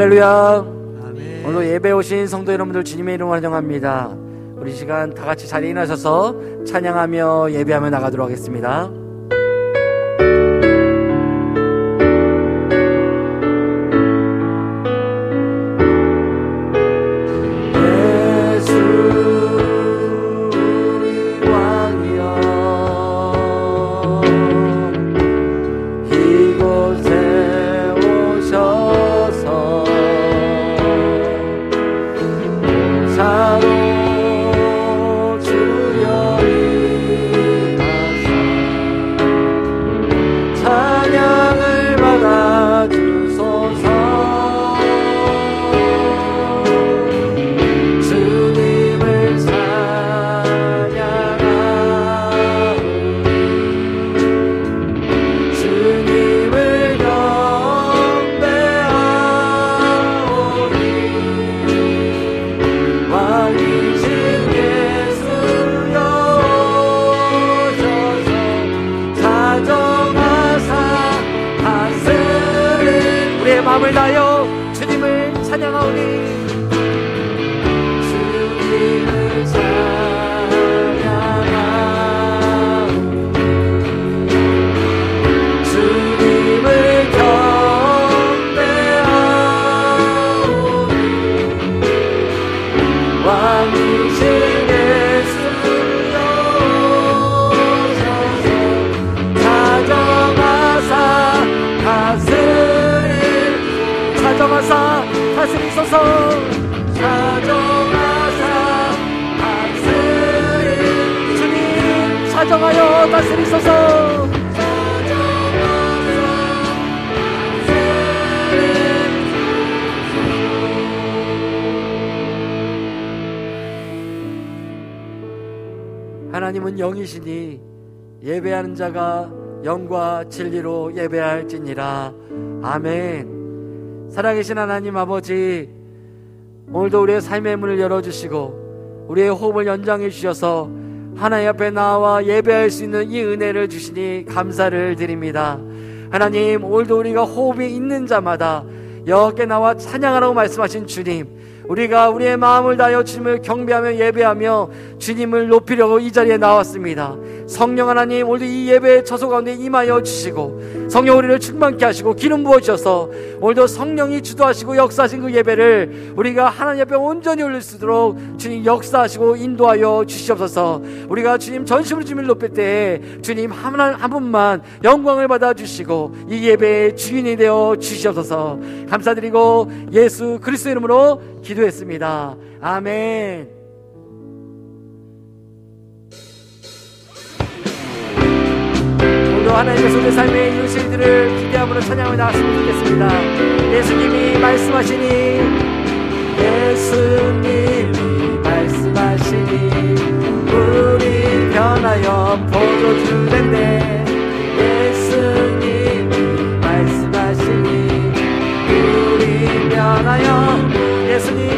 할렐루야. 아멘. 오늘 예배 오신 성도 여러분들 주님의 이름으로 환영합니다. 우리 시간 다 같이 자리에 일어나셔서 찬양하며 예배하며 나가도록 하겠습니다. 마음을 다하여 주님을 찬양하오니 주님을 찬양하오니 주님을 경배하오니 왕이신 예수여 찾아가사 찾아가사 다스리소서 찾아가사 다스리 주님 찾아가여 다스리소서 하나님은 영이시니 예배하는 자가 영과 진리로 예배할지니라. 아멘. 살아계신 하나님 아버지, 오늘도 우리의 삶의 문을 열어주시고 우리의 호흡을 연장해 주셔서 하나님 앞에 나와 예배할 수 있는 이 은혜를 주시니 감사를 드립니다. 하나님, 오늘도 우리가 호흡이 있는 자마다 여호와께 나와 찬양하라고 말씀하신 주님, 우리가 우리의 마음을 다하여 주님을 경배하며 예배하며 주님을 높이려고 이 자리에 나왔습니다. 성령 하나님, 오늘도 이 예배의 처소 가운데 임하여 주시고 성령 우리를 충만케 하시고 기름 부어주셔서 오늘도 성령이 주도하시고 역사하신 그 예배를 우리가 하나님 앞에 온전히 올릴 수 있도록 주님 역사하시고 인도하여 주시옵소서. 우리가 주님 전심으로 주님을 높일 때에 주님 한 분만 영광을 받아주시고 이 예배의 주인이 되어 주시옵소서. 감사드리고 예수 그리스도 이름으로 기도했습니다. 아멘. 오늘도 하나님께서 우리 삶의 이루실 일들을 기대함으로 찬양하며 나갔으면 좋겠습니다. 예수님이 말씀하시니 우리 변하여 포도주된대. 예수님이 말씀하시니 우리 변하여 예수님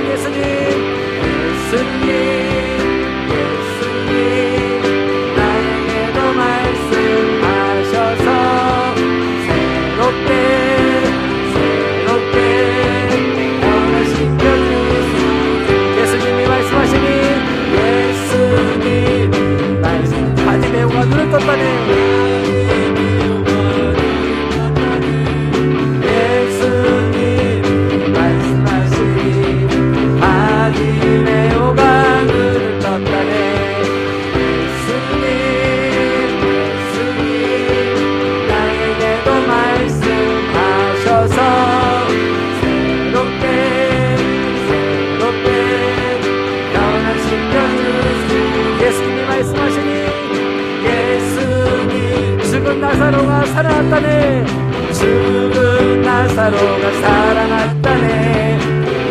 나에게도 말씀하셔서 새롭게 변화시켜주시니 예수님이 말씀하시니 바디 배우가 눈을 떴다네. 나사로가 살아났다네. 죽은 나사로가 살아났다네.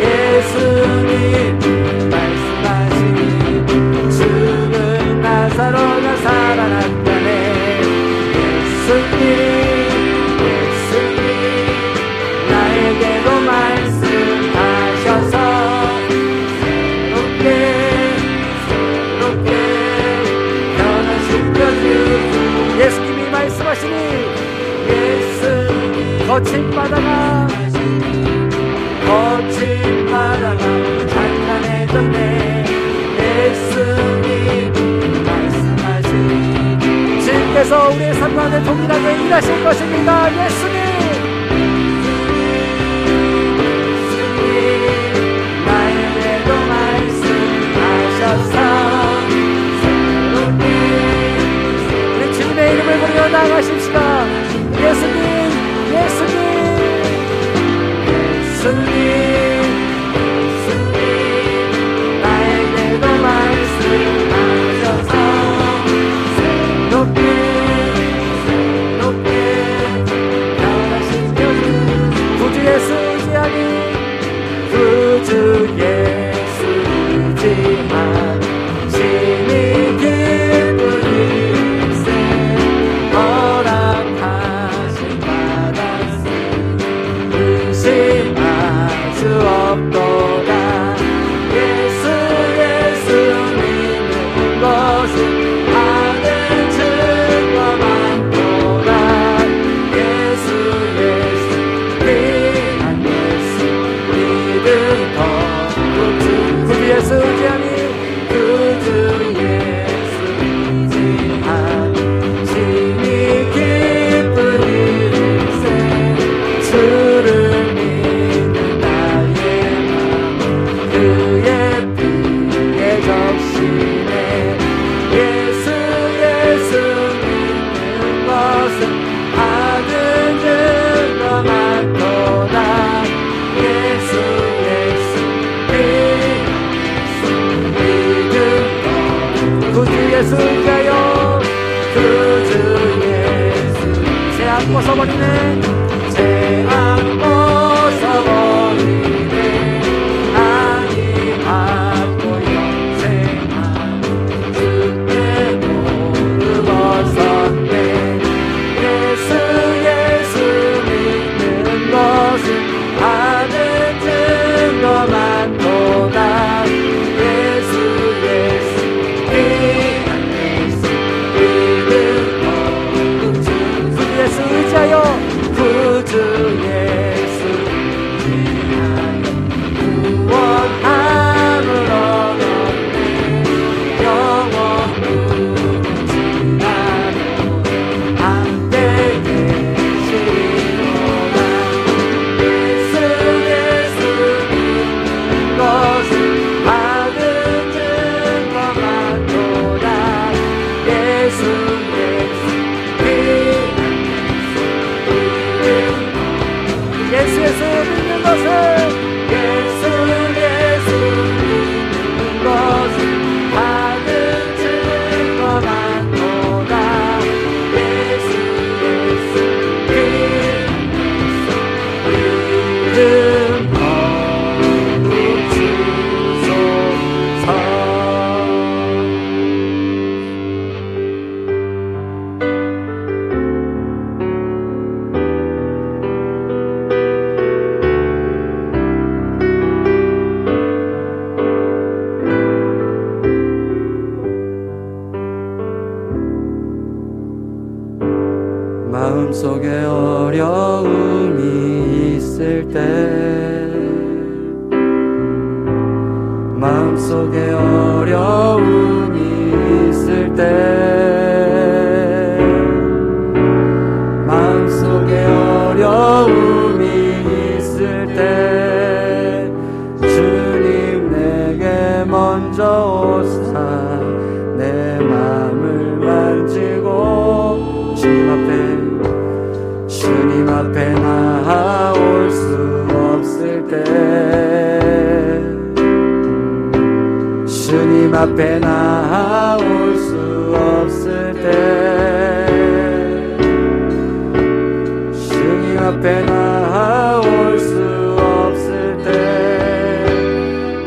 예수님 말씀하시니 죽은 나사로가 살아났다네. 예수님 나에게도 말씀하셔서 새롭게 변화시켜주시니 예수님이 말씀하시니 예수님 거친 바다가 주께서 우리의 삶 가운데 동일하게 일하실 것입니다. 예수님, 나에게도 말씀하셔서 우리 주님의 이름을 부르며 나아가십시다. 예수님, 예수님, 예수님, 나에게도 말씀하셔서 새롭게 변하신 구주 예수 의지하니, 구주 예수 의지하니 심히 기쁜 일세 허락하신 받았으니 의심할 수 없도다. 예수 믿는 것은 하는 증거 많도다. 예수 귀한 예수 믿음 더 구주 예수 의지하니, 구주 예수 의지하니 심히 기쁜 일세 주를 믿는 나의 맘 그의 피에 적시네. 예수 믿는 것은 받은 증거 많도다. 예수 믿음 구주 예수 의지하여, 구주 예수 죄 안고 서버리네, 죄 안고 서버리네, 아니 받고 영생한 주께 모두 벗었네. 예수 믿는 것은 받은 증거 많도다. 예수 귀한 예수 믿음 구주 예수 의지하여, 구주 예수 의지하여 구원함을 얻었네. 영원 무지하며 함께 계시리로다. 예수 믿는 것은 받은 증거 많도다. 예수 믿는 것은, 예수 믿는 것은 받은 증거 많도다. 예수 믿음 주소서. 마음속에 어려움이 있을 때, 마음속에 어려움이 있을 때, 마음속에 어려움이 있을 때 주님 내게 먼저 오사 내 마음을 만지고 주님 앞에 나아올 수 없을 때, 주님 앞에 나아올 수 없을 때, 주님 앞에 나아올 수 없을 때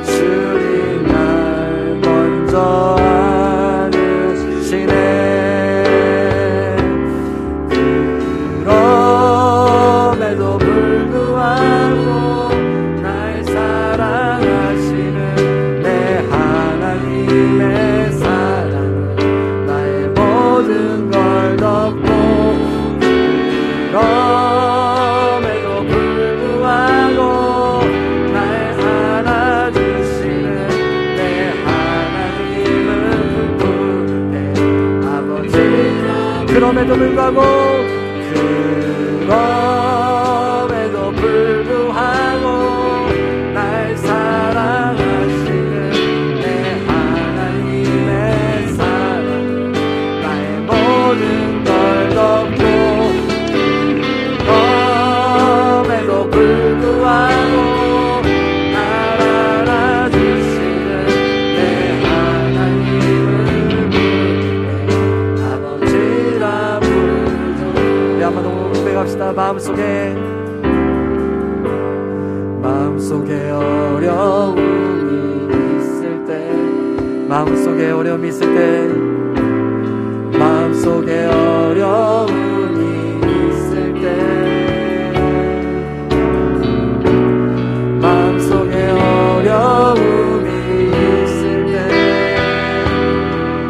주님 날 먼저 안으시네. 그럼에도 불구하고 날 사랑하시는 내 하나님의 사랑은 나의 모든 걸 덮고, 그럼에도 그럼에도 불구하고 날 사랑하시는 내 하나님의 사랑, 나의 모든 걸 덮고 그럼에도 불구하고 날 알아주시는 내 하나님을 부르네. 아버지라 부르죠. 우리 한번 고백합시다. 마음속에 어려움이 있을 때, 마음속에 어려움이 있을 때, 마음속에 어려움이 있을 때, 마음속에 어려움이 있을 때,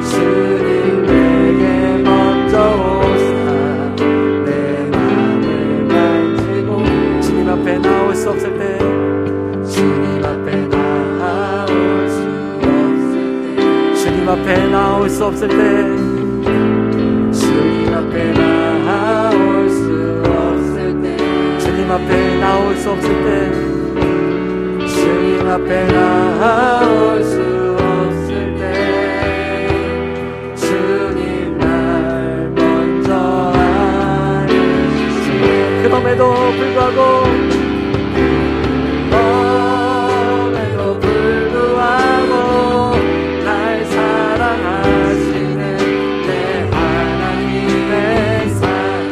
주님 내게 먼저 오사 내 마음을 만지고, 주님 앞에 나올 수 없을 때, 주님 앞에 나올 수 없을 때, 주님 앞에 나올 수 없을 때, 주님 앞에 나올 수 없을 때, 주님 앞에 나올 수 없을 때, 주님 날 먼저 알으시네. 그럼에도 불구하고 그럼에도 불구하고 날 사랑하시는 내 하나님의 사랑,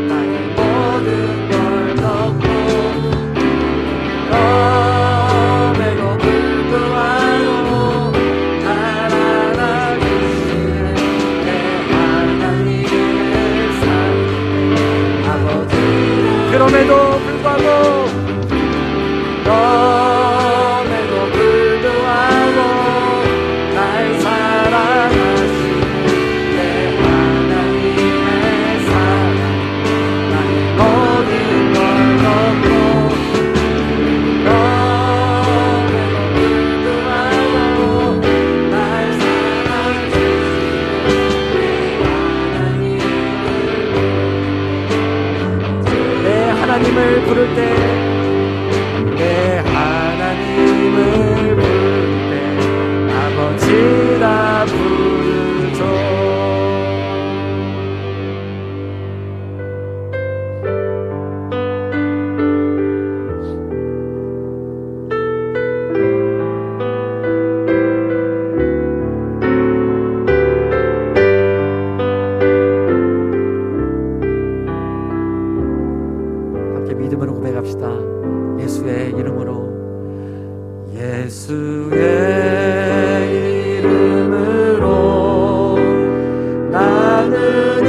나의 모든 걸 덮고 그럼에도 불구하고 날 사랑하시는 내 하나님을 부를 때, 내 하나님을 부를 때 아버지라 부르죠. 함께 믿음으로 고백합시다. 예수의 이름으로, 예수의 이름으로 나는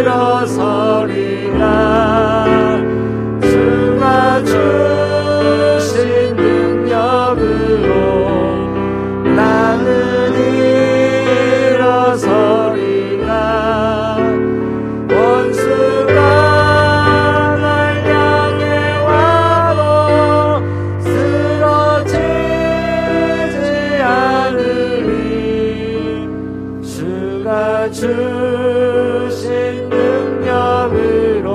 일어서리라. 주가 주신 능력으로 나는 일어서리라. 원수가 주신 능력으로,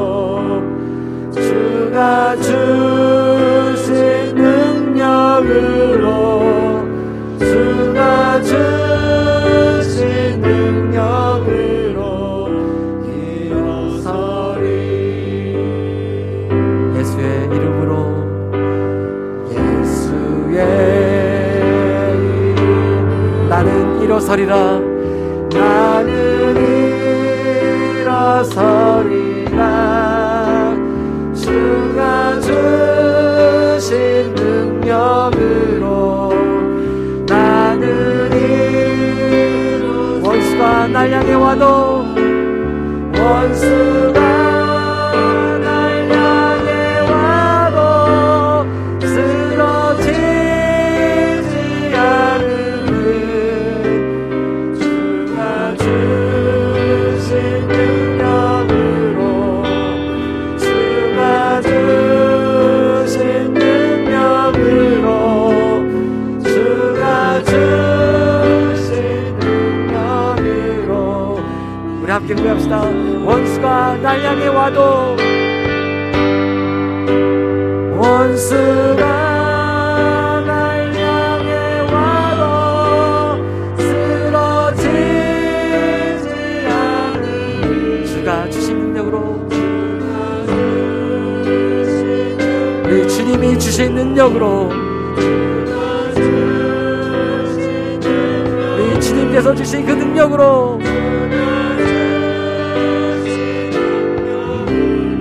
주가 주신 능력으로, 주가 주신 능력으로 일어서리. 예수의 이름으로, 예수의 이름, 나는 일어서리라. 나는 일어서리라. 주가 주신 능력으로 나는 원수가 날 향해 와도, 원수가 날 향해 와도 쓰러지지 않음은 주신 능력으로, 주가 주신 능력으로, 주가 주신 능력으로 우리 함께 고백합시다. 원수가 날 향해 와도, 원수가 날 향해 와도 쓰러지지 않으리. 주가 주신 능력으로, 우리 주님이 주신 능력으로, 우리 주님께서 주신 그 능력으로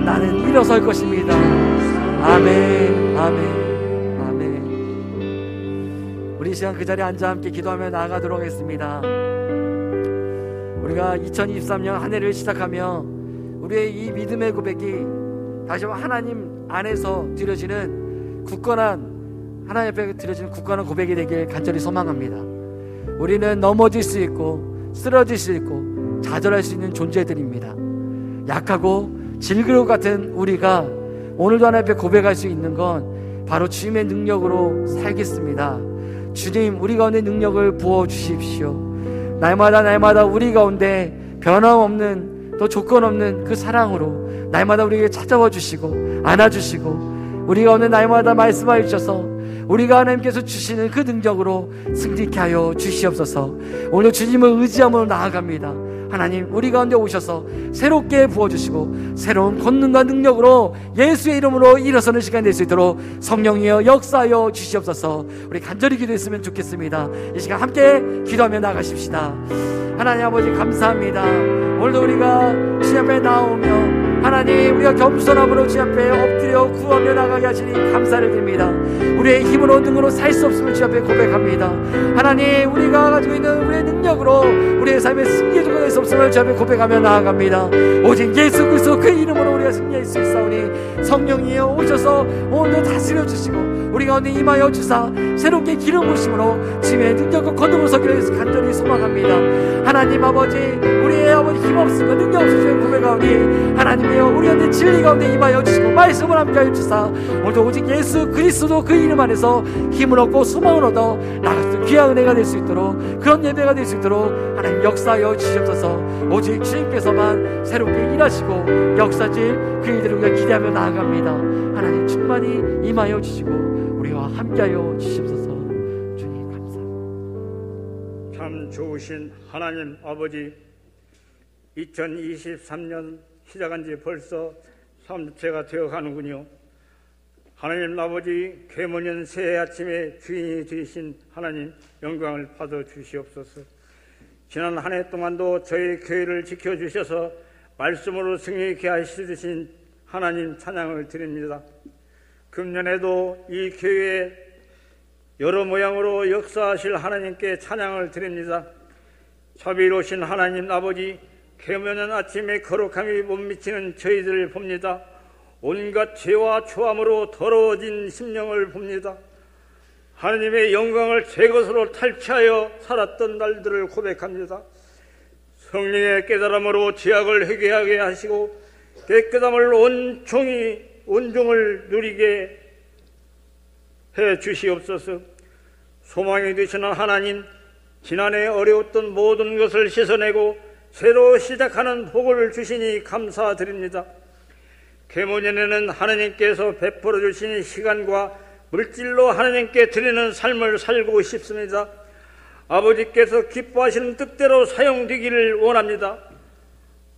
나는 일어설 것입니다. 아멘, 아멘, 아멘. 우리 시간 그 자리에 앉아 함께 기도하며 나아가도록 하겠습니다. 우리가 2023년 한 해를 시작하며 우리의 이 믿음의 고백이 다시 한번 하나님 안에서 드려지는 굳건한, 하나님 앞에 드려지는 굳건한 고백이 되길 간절히 소망합니다. 우리는 넘어질 수 있고 쓰러질 수 있고 좌절할 수 있는 존재들입니다. 약하고 질그릇 같은 우리가 오늘도 하나님 앞에 고백할 수 있는 건 바로 주님의 능력으로 살겠습니다. 주님, 우리 가운데 능력을 부어주십시오. 날마다 우리 가운데 변함없는, 또 조건 없는 그 사랑으로 날마다 우리에게 찾아와 주시고 안아주시고, 우리 가운데 날마다 말씀하여 주셔서 우리가 하나님께서 주시는 그 능력으로 승리케 하여 주시옵소서. 오늘 주님을 의지함으로 나아갑니다. 하나님, 우리 가운데 오셔서 새롭게 부어주시고 새로운 권능과 능력으로 예수의 이름으로 일어서는 시간이 될 수 있도록 성령이여 역사하여 주시옵소서. 우리 간절히 기도했으면 좋겠습니다. 이 시간 함께 기도하며 나가십시다. 하나님 아버지, 감사합니다. 오늘도 우리가 주님 앞에 나오며 하나님, 우리가 겸손함으로 주 앞에 엎드려 구하며 나가게 하시니 감사를 드립니다. 우리의 힘으로 능으로 살 수 없음을 주 앞에 고백합니다. 하나님, 우리가 가지고 있는 우리의 능력으로 우리의 삶에 승리의 조건이 될 수 없음을 주 앞에 고백하며 나아갑니다. 오직 예수 그리스도 그 이름으로 우리가 승리할 수 있사오니 성령이여 오셔서 오늘도 다스려 주시고 우리 가운데 임하여 주사 새롭게 기름 부으심으로 주님의 능력과 거듭을 서기를 위해서 간절히 소망합니다. 하나님 아버지, 우리의 아버지 힘없음과 능력 없으시는 고백하오니 하나님이여 우리 가운데 진리 가운데 임하여 주시고 말씀을 함께하여 주사 오늘도 오직 예수 그리스도 그 이름 안에서 힘을 얻고 소망을 얻어 나가서 귀한 은혜가 될 수 있도록, 그런 예배가 될 수 있도록 하나님 역사하여 주시옵소서. 오직 주님께서만 새롭게 일하시고 역사질 그 일들을 우리가 기대하며 나아갑니다. 하나님 충만히 임하여 주시고 우리와 함께하여 주시옵소서. 주님 감사합니다. 참 좋으신 하나님 아버지, 2023년 시작한 지 벌써 3주째가 되어가는군요. 하나님 아버지, 개모년 새해 아침에 주인이 되신 하나님 영광을 받아 주시옵소서. 지난 한 해 동안도 저희 교회를 지켜주셔서 말씀으로 승리케 하시듯이 하나님 찬양을 드립니다. 금년에도 이 교회에 여러 모양으로 역사하실 하나님께 찬양을 드립니다. 자비로우신 하나님 아버지, 개모년 아침에 거룩함이 못 미치는 저희들을 봅니다. 온갖 죄와 초함으로 더러워진 심령을 봅니다. 하나님의 영광을 제 것으로 탈취하여 살았던 날들을 고백합니다. 성령의 깨달음으로 죄악을 회개하게 하시고 깨끗함을 온종을 누리게 해 주시옵소서. 소망이 되시는 하나님, 지난해 어려웠던 모든 것을 씻어내고 새로 시작하는 복을 주시니 감사드립니다. 개모년에는 하나님께서 베풀어 주신 시간과 물질로 하나님께 드리는 삶을 살고 싶습니다. 아버지께서 기뻐하시는 뜻대로 사용되기를 원합니다.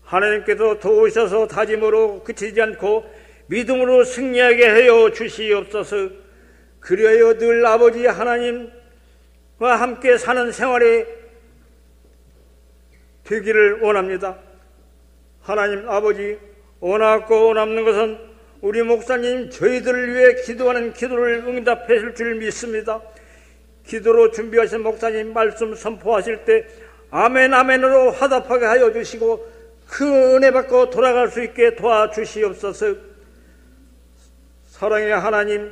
하나님께서 도우셔서 다짐으로 그치지 않고 믿음으로 승리하게 하여 주시옵소서. 그리하여 늘 아버지 하나님과 함께 사는 생활이 되기를 원합니다. 하나님 아버지, 원하고 원없는 것은 우리 목사님 저희들을 위해 기도하는 기도를 응답하실 줄 믿습니다. 기도로 준비하신 목사님 말씀 선포하실 때 아멘 아멘으로 화답하게 하여 주시고 그 은혜 받고 돌아갈 수 있게 도와주시옵소서. 사랑의 하나님,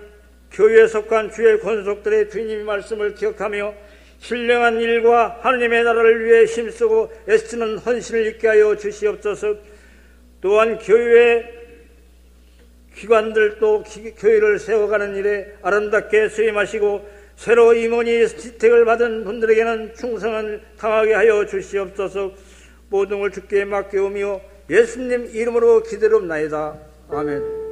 교회에 속한 주의 권속들의 주님의 말씀을 기억하며 신령한 일과 하나님의 나라를 위해 힘쓰고 애쓰는 헌신을 있게 하여 주시옵소서. 또한 교회 기관들도 교회를 세워가는 일에 아름답게 수임하시고 새로 임원이 지택을 받은 분들에게는 충성을 당하게 하여 주시옵소서. 모든 걸 주께 맡겨오며 예수님 이름으로 기도롭나이다. 아멘.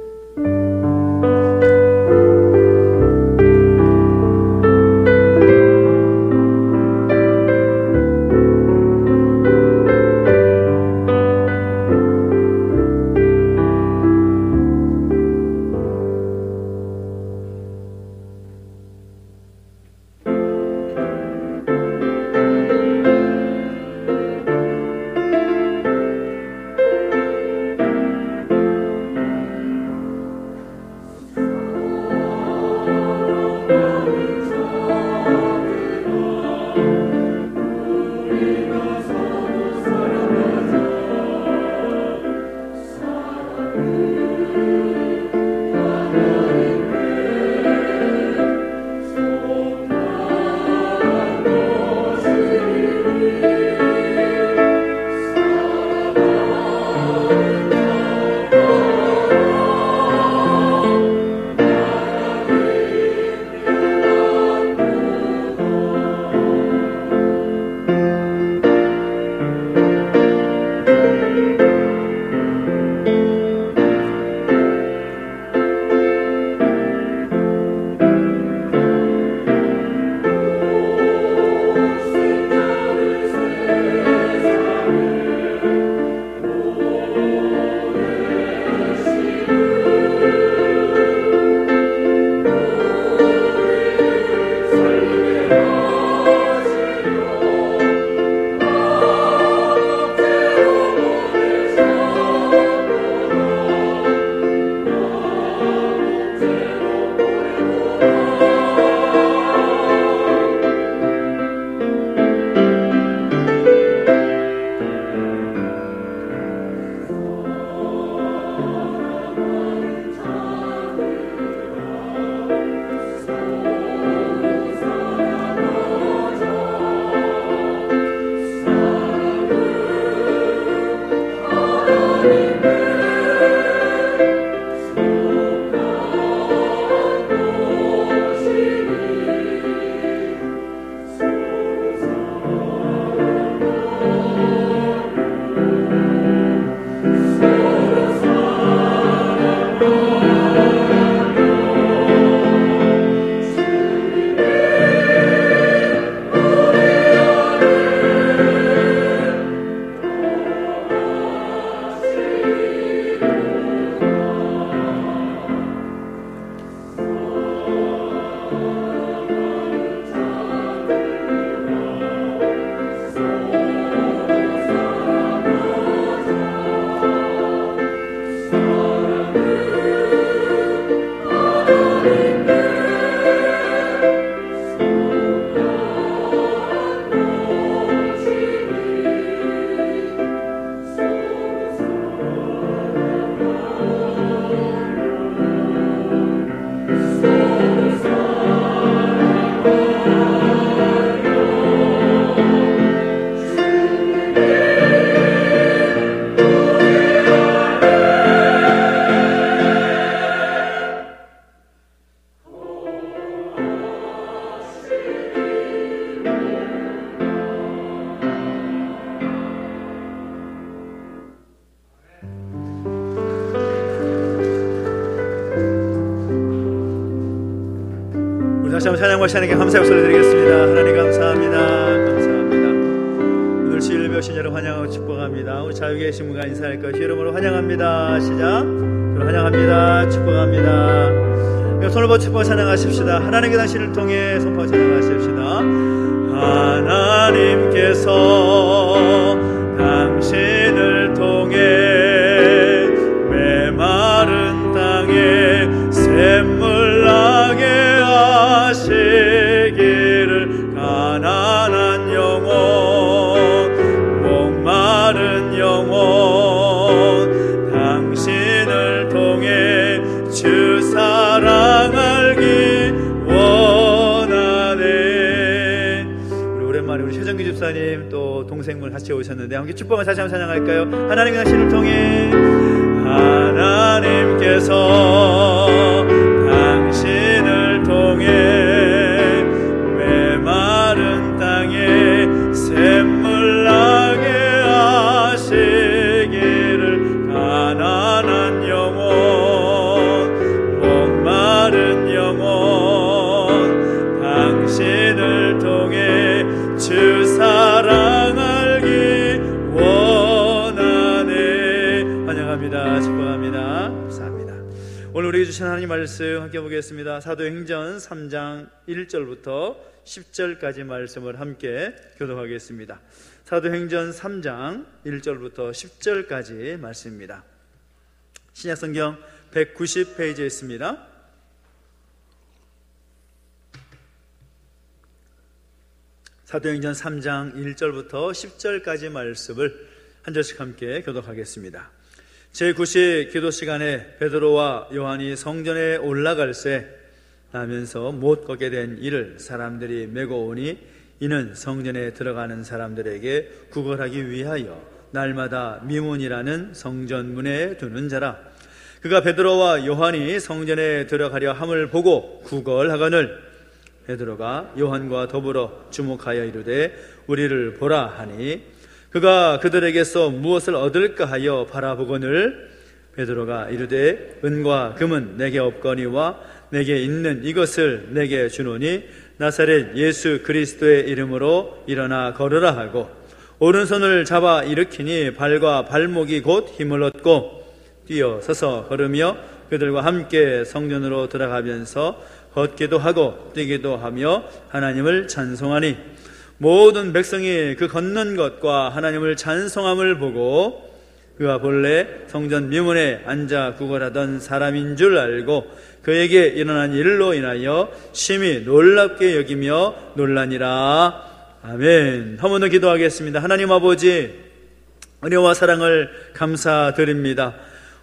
다시 한번 찬양과 하나님께 감사의 박수를 드리겠습니다. 하나님 감사합니다. 감사합니다. 오늘 주일을 배우신 여러분 환영하고 축복합니다. 우리 자유 계신 분과 인사할 것이 이름으로 환영합니다. 시작. 환영합니다. 축복합니다. 손을 뻗치고 찬양하십시다. 하나님께 당신을 통해 손퍼 찬양하십시다. 하나님께서 당신을 통해 메마른 땅에 샘물 나게 하시기를 가난한 영혼 목마른 영혼 당신을 통해 주 사랑 알기 원하네. 우리 오랜만에 우리 최정기 집사님 또 동생분 같이 오셨는데 함께 축복을 다시 한번 찬양할까요? 하나님 당신을 통해 하나님께서 당신을 통해 메마른 땅에 샘물 나게 오늘 우리에게 주신 하나님 말씀 함께 보겠습니다. 사도행전 3장 1절부터 10절까지 말씀을 함께 교독하겠습니다. 사도행전 3장 1절부터 10절까지 말씀입니다. 신약성경 190페이지에 있습니다. 사도행전 3장 1절부터 10절까지 말씀을 한 절씩 함께 교독하겠습니다. 제9시 기도 시간에 베드로와 요한이 성전에 올라갈새 나면서 못 걷게 된 이를 사람들이 메고 오니 이는 성전에 들어가는 사람들에게 구걸하기 위하여 날마다 미문이라는 성전문에 두는 자라. 그가 베드로와 요한이 성전에 들어가려 함을 보고 구걸하거늘 베드로가 요한과 더불어 주목하여 이르되 우리를 보라 하니 그가 그들에게서 무엇을 얻을까 하여 바라보거늘 베드로가 이르되 은과 금은 내게 없거니와 내게 있는 이것을 내게 주노니 나사렛 예수 그리스도의 이름으로 일어나 걸으라 하고 오른손을 잡아 일으키니 발과 발목이 곧 힘을 얻고 뛰어 서서 걸으며 그들과 함께 성전으로 들어가면서 걷기도 하고 뛰기도 하며 하나님을 찬송하니 모든 백성이 그 걷는 것과 하나님을 찬송함을 보고 그가 본래 성전 미문에 앉아 구걸하던 사람인 줄 알고 그에게 일어난 일로 인하여 심히 놀랍게 여기며 놀라니라. 아멘. 한 번 더 기도하겠습니다. 하나님 아버지, 은혜와 사랑을 감사드립니다.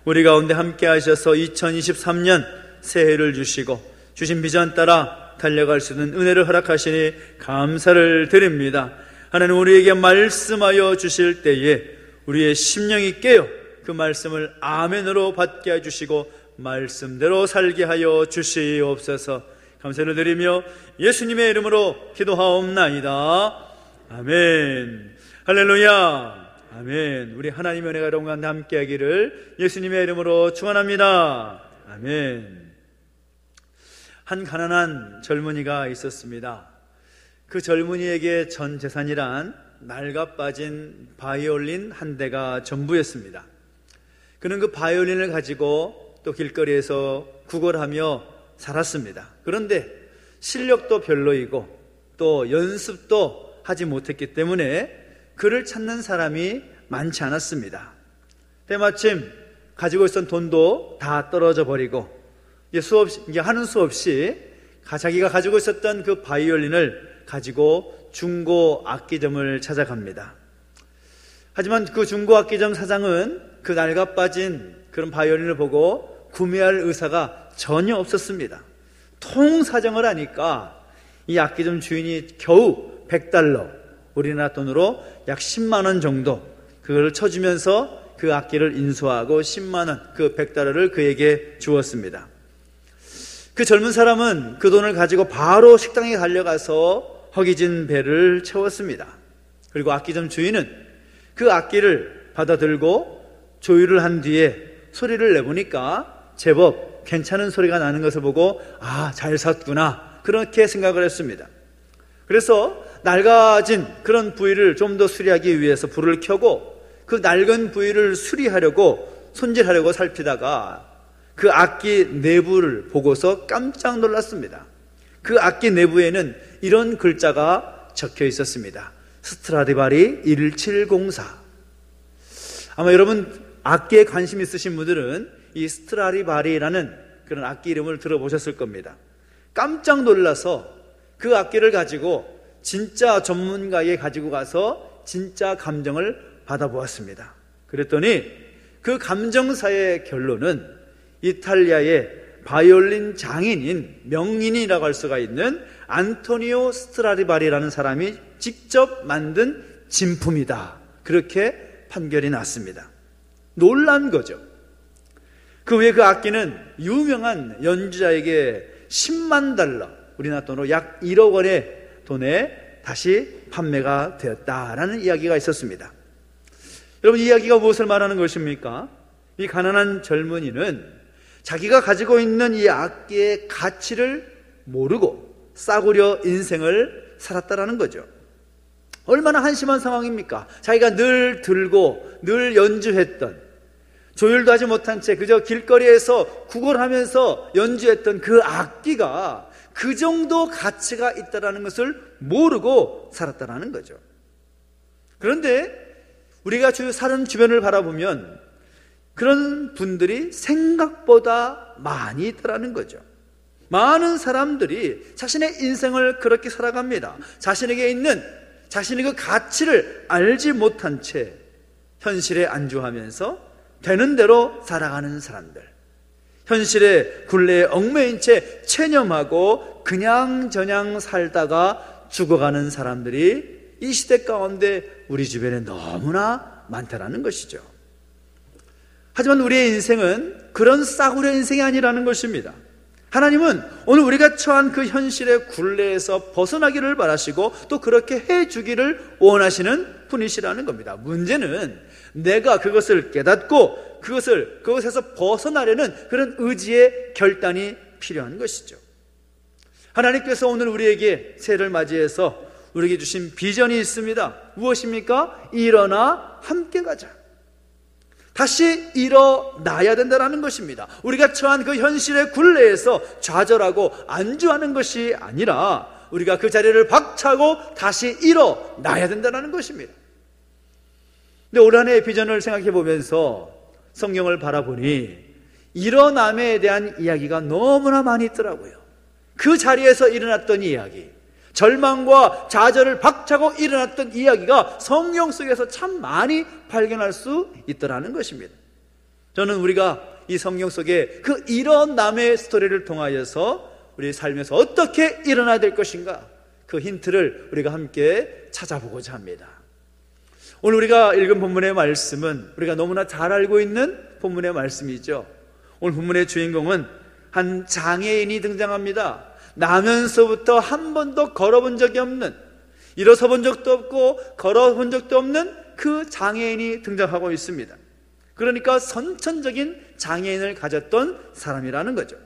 우리 가운데 함께 하셔서 2023년 새해를 주시고 주신 비전 따라 달려갈 수 있는 은혜를 허락하시니 감사를 드립니다. 하나님, 우리에게 말씀하여 주실 때에 우리의 심령이 깨어 그 말씀을 아멘으로 받게 해주시고 말씀대로 살게 하여 주시옵소서. 감사를 드리며 예수님의 이름으로 기도하옵나이다. 아멘. 할렐루야. 아멘. 우리 하나님의 은혜가 여러분 가운데 함께 하기를 예수님의 이름으로 축원합니다. 아멘. 한 가난한 젊은이가 있었습니다. 그 젊은이에게 전 재산이란 낡아 빠진 바이올린 한 대가 전부였습니다. 그는 그 바이올린을 가지고 또 길거리에서 구걸하며 살았습니다. 그런데 실력도 별로이고 또 연습도 하지 못했기 때문에 그를 찾는 사람이 많지 않았습니다. 때마침 가지고 있었던 돈도 다 떨어져 버리고 하는 수 없이 자기가 가지고 있었던 그 바이올린을 가지고 중고 악기점을 찾아갑니다. 하지만 그 중고 악기점 사장은 그 낡아 빠진 그런 바이올린을 보고 구매할 의사가 전혀 없었습니다. 통사정을 하니까 이 악기점 주인이 겨우 $100, 우리나라 돈으로 약 10만 원 정도 그걸 쳐주면서 그 악기를 인수하고 10만 원, 그 $100를 그에게 주었습니다. 그 젊은 사람은 그 돈을 가지고 바로 식당에 달려가서 허기진 배를 채웠습니다. 그리고 악기점 주인은 그 악기를 받아들고 조율을 한 뒤에 소리를 내보니까 제법 괜찮은 소리가 나는 것을 보고 잘 샀구나, 그렇게 생각을 했습니다. 그래서 낡아진 그런 부위를 좀 더 수리하기 위해서 불을 켜고 그 낡은 부위를 수리하려고 손질하려고 살피다가 그 악기 내부를 보고서 깜짝 놀랐습니다. 그 악기 내부에는 이런 글자가 적혀 있었습니다. 스트라디바리 1704. 아마 여러분 악기에 관심 있으신 분들은 이 스트라디바리라는 그런 악기 이름을 들어보셨을 겁니다. 깜짝 놀라서 그 악기를 가지고 진짜 전문가에 가지고 가서 진짜 감정을 받아보았습니다. 그랬더니 그 감정사의 결론은 이탈리아의 바이올린 장인인 명인이라고 할 수가 있는 안토니오 스트라디바리라는 사람이 직접 만든 진품이다, 그렇게 판결이 났습니다. 놀란 거죠. 그 외에 그 악기는 유명한 연주자에게 $100,000, 우리나라 돈으로 약 1억 원의 돈에 다시 판매가 되었다라는 이야기가 있었습니다. 여러분, 이 이야기가 무엇을 말하는 것입니까? 이 가난한 젊은이는 자기가 가지고 있는 이 악기의 가치를 모르고 싸구려 인생을 살았다라는 거죠. 얼마나 한심한 상황입니까? 자기가 늘 들고 늘 연주했던, 조율도 하지 못한 채 그저 길거리에서 구걸하면서 연주했던 그 악기가 그 정도 가치가 있다는 것을 모르고 살았다는 거죠. 그런데 우리가 사는 주변을 바라보면 그런 분들이 생각보다 많이 있다는 거죠. 많은 사람들이 자신의 인생을 그렇게 살아갑니다. 자신에게 있는 자신의 그 가치를 알지 못한 채 현실에 안주하면서 되는 대로 살아가는 사람들, 현실의 굴레에 얽매인 채 체념하고 그냥저냥 살다가 죽어가는 사람들이 이 시대 가운데 우리 주변에 너무나 많다라는 것이죠. 하지만 우리의 인생은 그런 싸구려 인생이 아니라는 것입니다. 하나님은 오늘 우리가 처한 그 현실의 굴레에서 벗어나기를 바라시고 또 그렇게 해주기를 원하시는 분이시라는 겁니다. 문제는 내가 그것을 깨닫고 그것에서 벗어나려는 그런 의지의 결단이 필요한 것이죠. 하나님께서 오늘 우리에게 새해를 맞이해서 우리에게 주신 비전이 있습니다. 무엇입니까? 일어나 함께 가자. 다시 일어나야 된다는 것입니다. 우리가 처한 그 현실의 굴레에서 좌절하고 안주하는 것이 아니라 우리가 그 자리를 박차고 다시 일어나야 된다는 것입니다. 근데 올 한 해의 비전을 생각해 보면서 성경을 바라보니 일어남에 대한 이야기가 너무나 많이 있더라고요. 그 자리에서 일어났던 이야기, 절망과 좌절을 박차고 일어났던 이야기가 성경 속에서 참 많이 발견할 수 있더라는 것입니다. 저는 우리가 이 성경 속에 그 일어남의 스토리를 통하여서 우리 삶에서 어떻게 일어나야 될 것인가, 그 힌트를 우리가 함께 찾아보고자 합니다. 오늘 우리가 읽은 본문의 말씀은 우리가 너무나 잘 알고 있는 본문의 말씀이죠. 오늘 본문의 주인공은 한 장애인이 등장합니다. 나면서부터 한 번도 걸어본 적이 없는, 일어서 본 적도 없고 걸어본 적도 없는 그 장애인이 등장하고 있습니다. 그러니까 선천적인 장애인을 가졌던 사람이라는 거죠.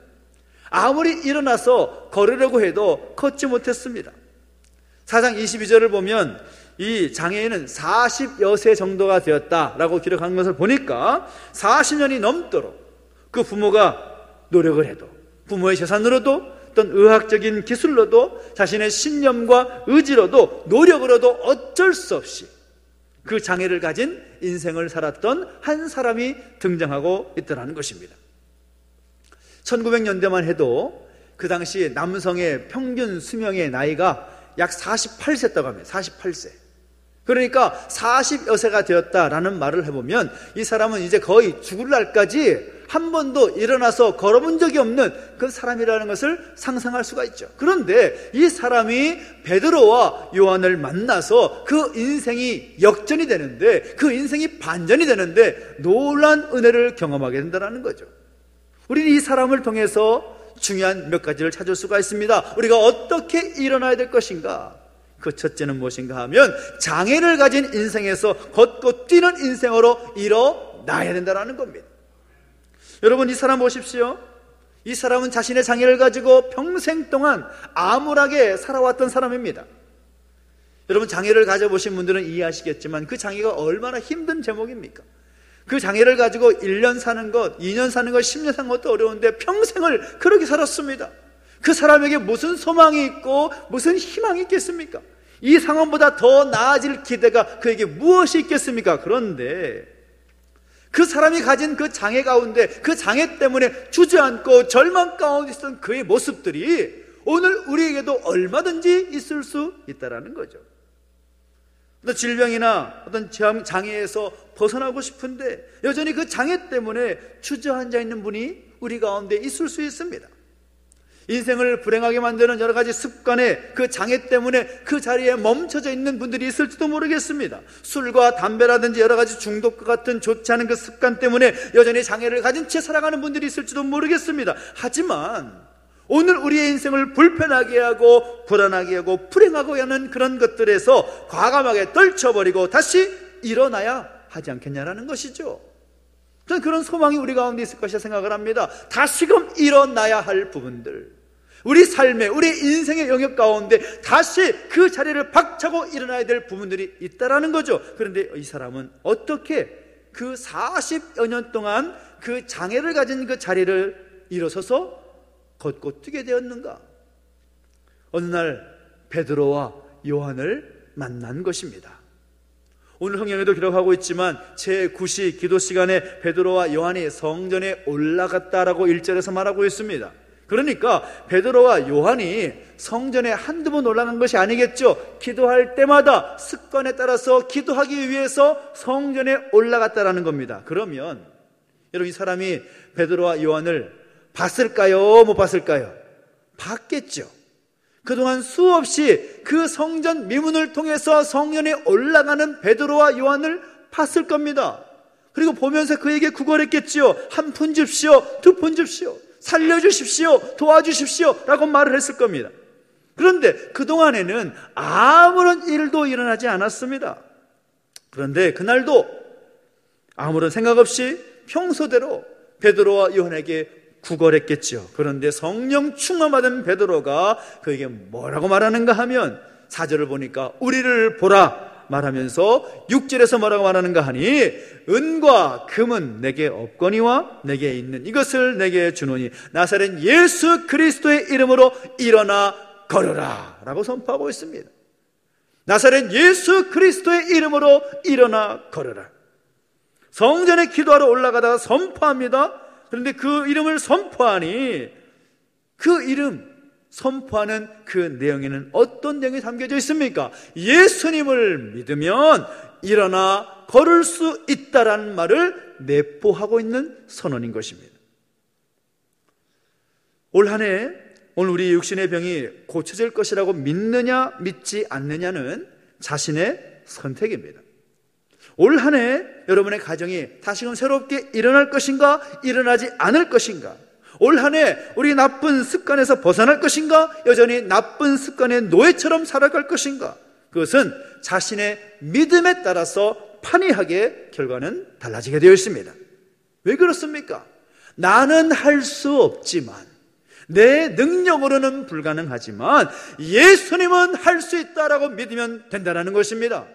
아무리 일어나서 걸으려고 해도 걷지 못했습니다. 4장 22절을 보면 이 장애인은 40여 세 정도가 되었다라고 기록한 것을 보니까 40년이 넘도록 그 부모가 노력을 해도, 부모의 재산으로도 어떤 의학적인 기술로도 자신의 신념과 의지로도 노력으로도 어쩔 수 없이 그 장애를 가진 인생을 살았던 한 사람이 등장하고 있더라는 것입니다. 1900년대만 해도 그 당시 남성의 평균 수명의 나이가 약 48세였다고 합니다. 48세. 그러니까 40여 세가 되었다라는 말을 해보면 이 사람은 이제 거의 죽을 날까지 한 번도 일어나서 걸어본 적이 없는 그 사람이라는 것을 상상할 수가 있죠. 그런데 이 사람이 베드로와 요한을 만나서 그 인생이 역전이 되는데, 그 인생이 반전이 되는데 놀라운 은혜를 경험하게 된다는 거죠. 우리는 이 사람을 통해서 중요한 몇 가지를 찾을 수가 있습니다. 우리가 어떻게 일어나야 될 것인가? 그 첫째는 무엇인가 하면 장애를 가진 인생에서 걷고 뛰는 인생으로 일어나야 된다는 겁니다. 여러분, 이 사람 보십시오. 이 사람은 자신의 장애를 가지고 평생 동안 암울하게 살아왔던 사람입니다. 여러분, 장애를 가져보신 분들은 이해하시겠지만 그 장애가 얼마나 힘든 제목입니까? 그 장애를 가지고 1년 사는 것, 2년 사는 것, 10년 사는 것도 어려운데 평생을 그렇게 살았습니다. 그 사람에게 무슨 소망이 있고 무슨 희망이 있겠습니까? 이 상황보다 더 나아질 기대가 그에게 무엇이 있겠습니까? 그런데 그 사람이 가진 그 장애 가운데, 그 장애 때문에 주저앉고 절망 가운데 있었던 그의 모습들이 오늘 우리에게도 얼마든지 있을 수 있다는 거죠. 어떤 질병이나 어떤 장애에서 벗어나고 싶은데 여전히 그 장애 때문에 주저앉아 있는 분이 우리 가운데 있을 수 있습니다. 인생을 불행하게 만드는 여러 가지 습관의 그 장애 때문에 그 자리에 멈춰져 있는 분들이 있을지도 모르겠습니다. 술과 담배라든지 여러 가지 중독과 같은 좋지 않은 그 습관 때문에 여전히 장애를 가진 채 살아가는 분들이 있을지도 모르겠습니다. 하지만 오늘 우리의 인생을 불편하게 하고 불안하게 하고 불행하게 하는 그런 것들에서 과감하게 떨쳐버리고 다시 일어나야 하지 않겠냐라는 것이죠. 저는 그런 소망이 우리 가운데 있을 것이라 생각을 합니다. 다시금 일어나야 할 부분들, 우리 삶의, 우리 인생의 영역 가운데 다시 그 자리를 박차고 일어나야 될 부분들이 있다라는 거죠. 그런데 이 사람은 어떻게 그 40여 년 동안 그 장애를 가진 그 자리를 일어서서 걷고 뛰게 되었는가? 어느 날 베드로와 요한을 만난 것입니다. 오늘 성경에도 기록하고 있지만 제9시 기도 시간에 베드로와 요한이 성전에 올라갔다라고 1절에서 말하고 있습니다. 그러니까 베드로와 요한이 성전에 한두 번 올라간 것이 아니겠죠. 기도할 때마다 습관에 따라서 기도하기 위해서 성전에 올라갔다라는 겁니다. 그러면 여러분, 이 사람이 베드로와 요한을 봤을까요? 못 봤을까요? 봤겠죠. 그동안 수없이 그 성전 미문을 통해서 성전에 올라가는 베드로와 요한을 봤을 겁니다. 그리고 보면서 그에게 구걸했겠지요. 한 푼 줍시오, 두 푼 줍시오, 살려주십시오, 도와주십시오 라고 말을 했을 겁니다. 그런데 그동안에는 아무런 일도 일어나지 않았습니다. 그런데 그날도 아무런 생각 없이 평소대로 베드로와 요한에게 구걸했겠죠. 그런데 성령 충만받은 베드로가 그에게 뭐라고 말하는가 하면 4절을 보니까 우리를 보라 말하면서 6절에서 뭐라고 말하는가 하니 은과 금은 내게 없거니와 내게 있는 이것을 내게 주노니 나사렛 예수 그리스도의 이름으로 일어나 걸어라 라고 선포하고 있습니다. 나사렛 예수 그리스도의 이름으로 일어나 걸어라. 성전에 기도하러 올라가다가 선포합니다. 그런데 그 이름을 선포하니 그 이름 선포하는 그 내용에는 어떤 내용이 담겨져 있습니까? 예수님을 믿으면 일어나 걸을 수 있다라는 말을 내포하고 있는 선언인 것입니다. 올 한 해 오늘 우리 육신의 병이 고쳐질 것이라고 믿느냐 믿지 않느냐는 자신의 선택입니다. 올 한 해 여러분의 가정이 다시금 새롭게 일어날 것인가 일어나지 않을 것인가, 올 한 해 우리 나쁜 습관에서 벗어날 것인가 여전히 나쁜 습관의 노예처럼 살아갈 것인가, 그것은 자신의 믿음에 따라서 판이하게 결과는 달라지게 되어 있습니다. 왜 그렇습니까? 나는 할 수 없지만, 내 능력으로는 불가능하지만 예수님은 할 수 있다라고 믿으면 된다는 것입니다.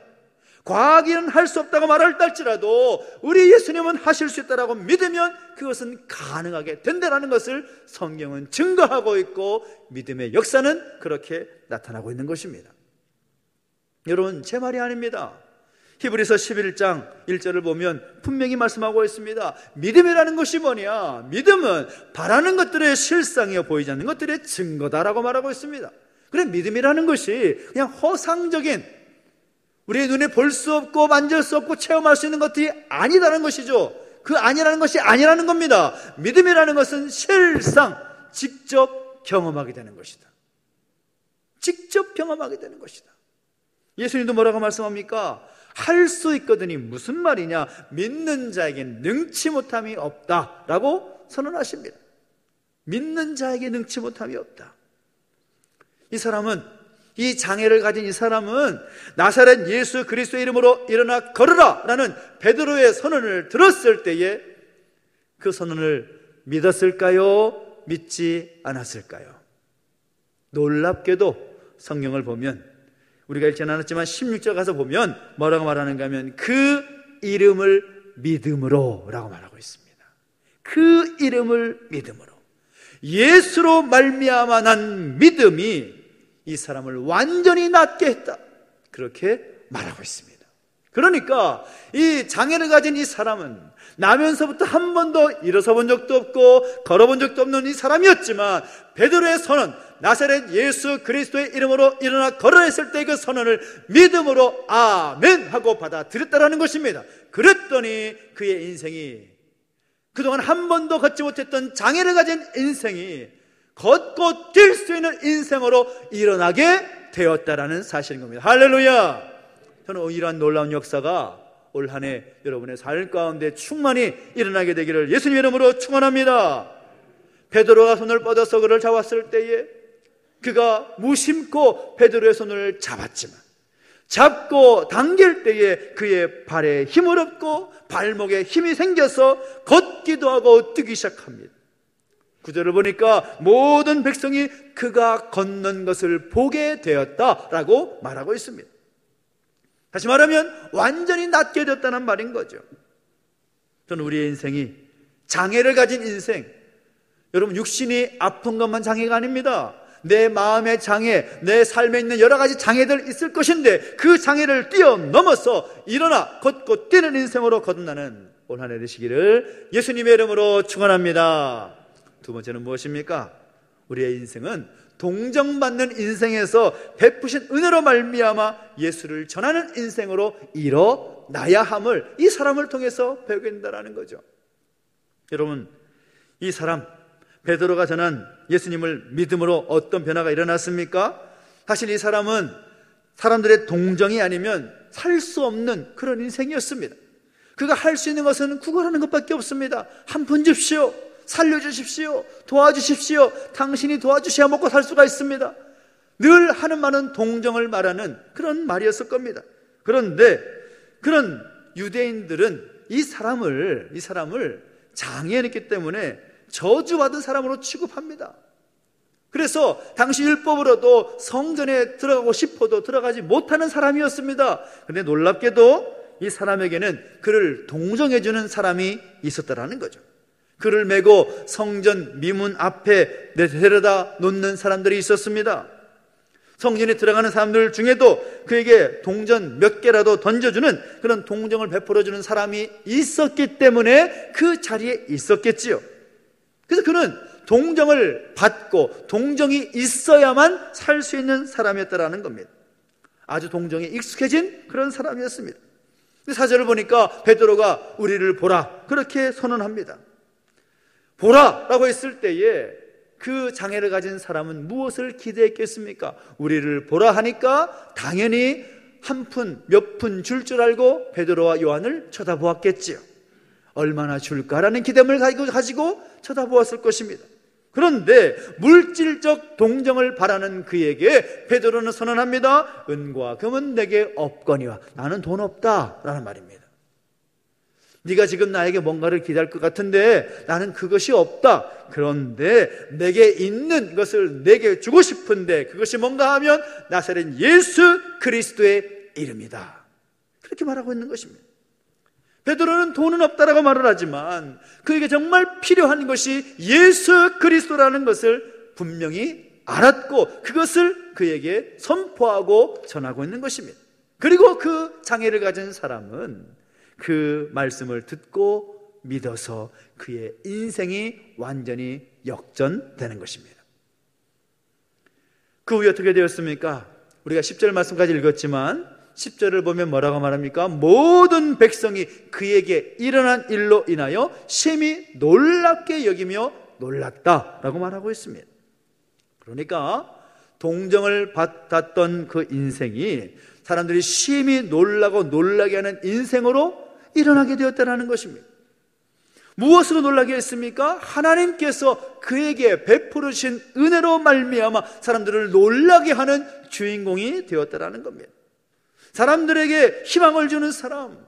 과학인은 할 수 없다고 말할 할지라도 우리 예수님은 하실 수 있다라고 믿으면 그것은 가능하게 된다는 것을 성경은 증거하고 있고 믿음의 역사는 그렇게 나타나고 있는 것입니다. 여러분, 제 말이 아닙니다. 히브리서 11장 1절을 보면 분명히 말씀하고 있습니다. 믿음이라는 것이 뭐냐? 믿음은 바라는 것들의 실상이요 보이지 않는 것들의 증거다라고 말하고 있습니다. 그래, 믿음이라는 것이 그냥 허상적인, 우리의 눈에 볼 수 없고 만질 수 없고 체험할 수 있는 것들이 아니다라는 것이죠. 그 아니라는 것이 아니라는 겁니다. 믿음이라는 것은 실상 직접 경험하게 되는 것이다. 직접 경험하게 되는 것이다. 예수님도 뭐라고 말씀합니까? 할 수 있거든이 무슨 말이냐? 믿는 자에겐 능치 못함이 없다라고 선언하십니다. 믿는 자에게 능치 못함이 없다. 이 사람은, 이 장애를 가진 이 사람은 나사렛 예수 그리스도의 이름으로 일어나 걸으라 라는 베드로의 선언을 들었을 때에 그 선언을 믿었을까요? 믿지 않았을까요? 놀랍게도 성경을 보면, 우리가 읽지는 않았지만 16절 가서 보면 뭐라고 말하는가 하면 그 이름을 믿음으로 라고 말하고 있습니다. 그 이름을 믿음으로, 예수로 말미암아 난 믿음이 이 사람을 완전히 낫게 했다, 그렇게 말하고 있습니다. 그러니까 이 장애를 가진 이 사람은 나면서부터 한 번도 일어서 본 적도 없고 걸어본 적도 없는 이 사람이었지만 베드로의 선언, 나사렛 예수 그리스도의 이름으로 일어나 걸어냈을 때 그 선언을 믿음으로 아멘 하고 받아들였다라는 것입니다. 그랬더니 그의 인생이, 그동안 한 번도 걷지 못했던 장애를 가진 인생이 걷고 뛸 수 있는 인생으로 일어나게 되었다라는 사실인 겁니다. 할렐루야! 저는 이러한 놀라운 역사가 올 한 해 여러분의 삶 가운데 충만히 일어나게 되기를 예수님 이름으로 축원합니다. 베드로가 손을 뻗어서 그를 잡았을 때에 그가 무심코 베드로의 손을 잡았지만, 잡고 당길 때에 그의 발에 힘을 얻고 발목에 힘이 생겨서 걷기도 하고 뛰기 시작합니다. 9절을 보니까 모든 백성이 그가 걷는 것을 보게 되었다라고 말하고 있습니다. 다시 말하면 완전히 낫게 되었다는 말인 거죠. 또는 우리의 인생이 장애를 가진 인생, 여러분 육신이 아픈 것만 장애가 아닙니다. 내 마음의 장애, 내 삶에 있는 여러 가지 장애들 있을 것인데 그 장애를 뛰어넘어서 일어나 걷고 뛰는 인생으로 거듭나는 올 한 해 되시기를 예수님의 이름으로 축원합니다. 두 번째는 무엇입니까? 우리의 인생은 동정받는 인생에서 베푸신 은혜로 말미암아 예수를 전하는 인생으로 일어나야 함을 이 사람을 통해서 배우게 된다는 거죠. 여러분, 이 사람 베드로가 전한 예수님을 믿음으로 어떤 변화가 일어났습니까? 사실 이 사람은 사람들의 동정이 아니면 살 수 없는 그런 인생이었습니다. 그가 할 수 있는 것은 구걸하는 것밖에 없습니다. 한 푼 줍시오, 살려주십시오, 도와주십시오, 당신이 도와주셔야 먹고 살 수가 있습니다. 늘 하는 말은 동정을 말하는 그런 말이었을 겁니다. 그런데 그런 유대인들은 이 사람을 장애했기 때문에 저주받은 사람으로 취급합니다. 그래서 당시 율법으로도 성전에 들어가고 싶어도 들어가지 못하는 사람이었습니다. 그런데 놀랍게도 이 사람에게는 그를 동정해주는 사람이 있었다라는 거죠. 그를 메고 성전 미문 앞에 데려다 놓는 사람들이 있었습니다. 성전에 들어가는 사람들 중에도 그에게 동전 몇 개라도 던져주는 그런 동정을 베풀어주는 사람이 있었기 때문에 그 자리에 있었겠지요. 그래서 그는 동정을 받고 동정이 있어야만 살 수 있는 사람이었다라는 겁니다. 아주 동정에 익숙해진 그런 사람이었습니다. 4절을 보니까 베드로가 우리를 보라 그렇게 선언합니다. 보라라고 했을 때에 그 장애를 가진 사람은 무엇을 기대했겠습니까? 우리를 보라 하니까 당연히 한 푼, 몇 푼 줄 알고 베드로와 요한을 쳐다보았겠지요. 얼마나 줄까라는 기대감을 가지고 쳐다보았을 것입니다. 그런데 물질적 동정을 바라는 그에게 베드로는 선언합니다. 은과 금은 내게 없거니와, 나는 돈 없다라는 말입니다. 네가 지금 나에게 뭔가를 기대할 것 같은데 나는 그것이 없다. 그런데 내게 있는 것을 내게 주고 싶은데 그것이 뭔가 하면 나사렛 예수 그리스도의 이름이다. 그렇게 말하고 있는 것입니다. 베드로는 돈은 없다라고 말을 하지만 그에게 정말 필요한 것이 예수 그리스도라는 것을 분명히 알았고 그것을 그에게 선포하고 전하고 있는 것입니다. 그리고 그 장애를 가진 사람은 그 말씀을 듣고 믿어서 그의 인생이 완전히 역전되는 것입니다. 그 후에 어떻게 되었습니까? 우리가 10절 말씀까지 읽었지만 10절을 보면 뭐라고 말합니까? 모든 백성이 그에게 일어난 일로 인하여 심히 놀랍게 여기며 놀랐다라고 말하고 있습니다. 그러니까 동정을 받았던 그 인생이 사람들이 심히 놀라고 놀라게 하는 인생으로 일어나게 되었다는 것입니다. 무엇으로 놀라게 했습니까? 하나님께서 그에게 베풀으신 은혜로 말미암아 사람들을 놀라게 하는 주인공이 되었다는 겁니다. 사람들에게 희망을 주는 사람,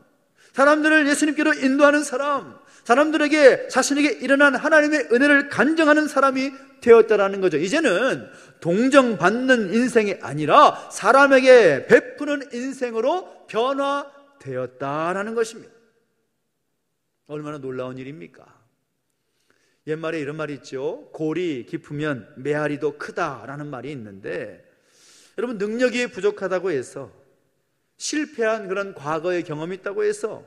사람들을 예수님께로 인도하는 사람, 사람들에게 자신에게 일어난 하나님의 은혜를 간증하는 사람이 되었다는 거죠. 이제는 동정받는 인생이 아니라 사람에게 베푸는 인생으로 변화되었다라는 것입니다. 얼마나 놀라운 일입니까? 옛말에 이런 말이 있죠. 골이 깊으면 메아리도 크다라는 말이 있는데, 여러분, 능력이 부족하다고 해서, 실패한 그런 과거의 경험이 있다고 해서,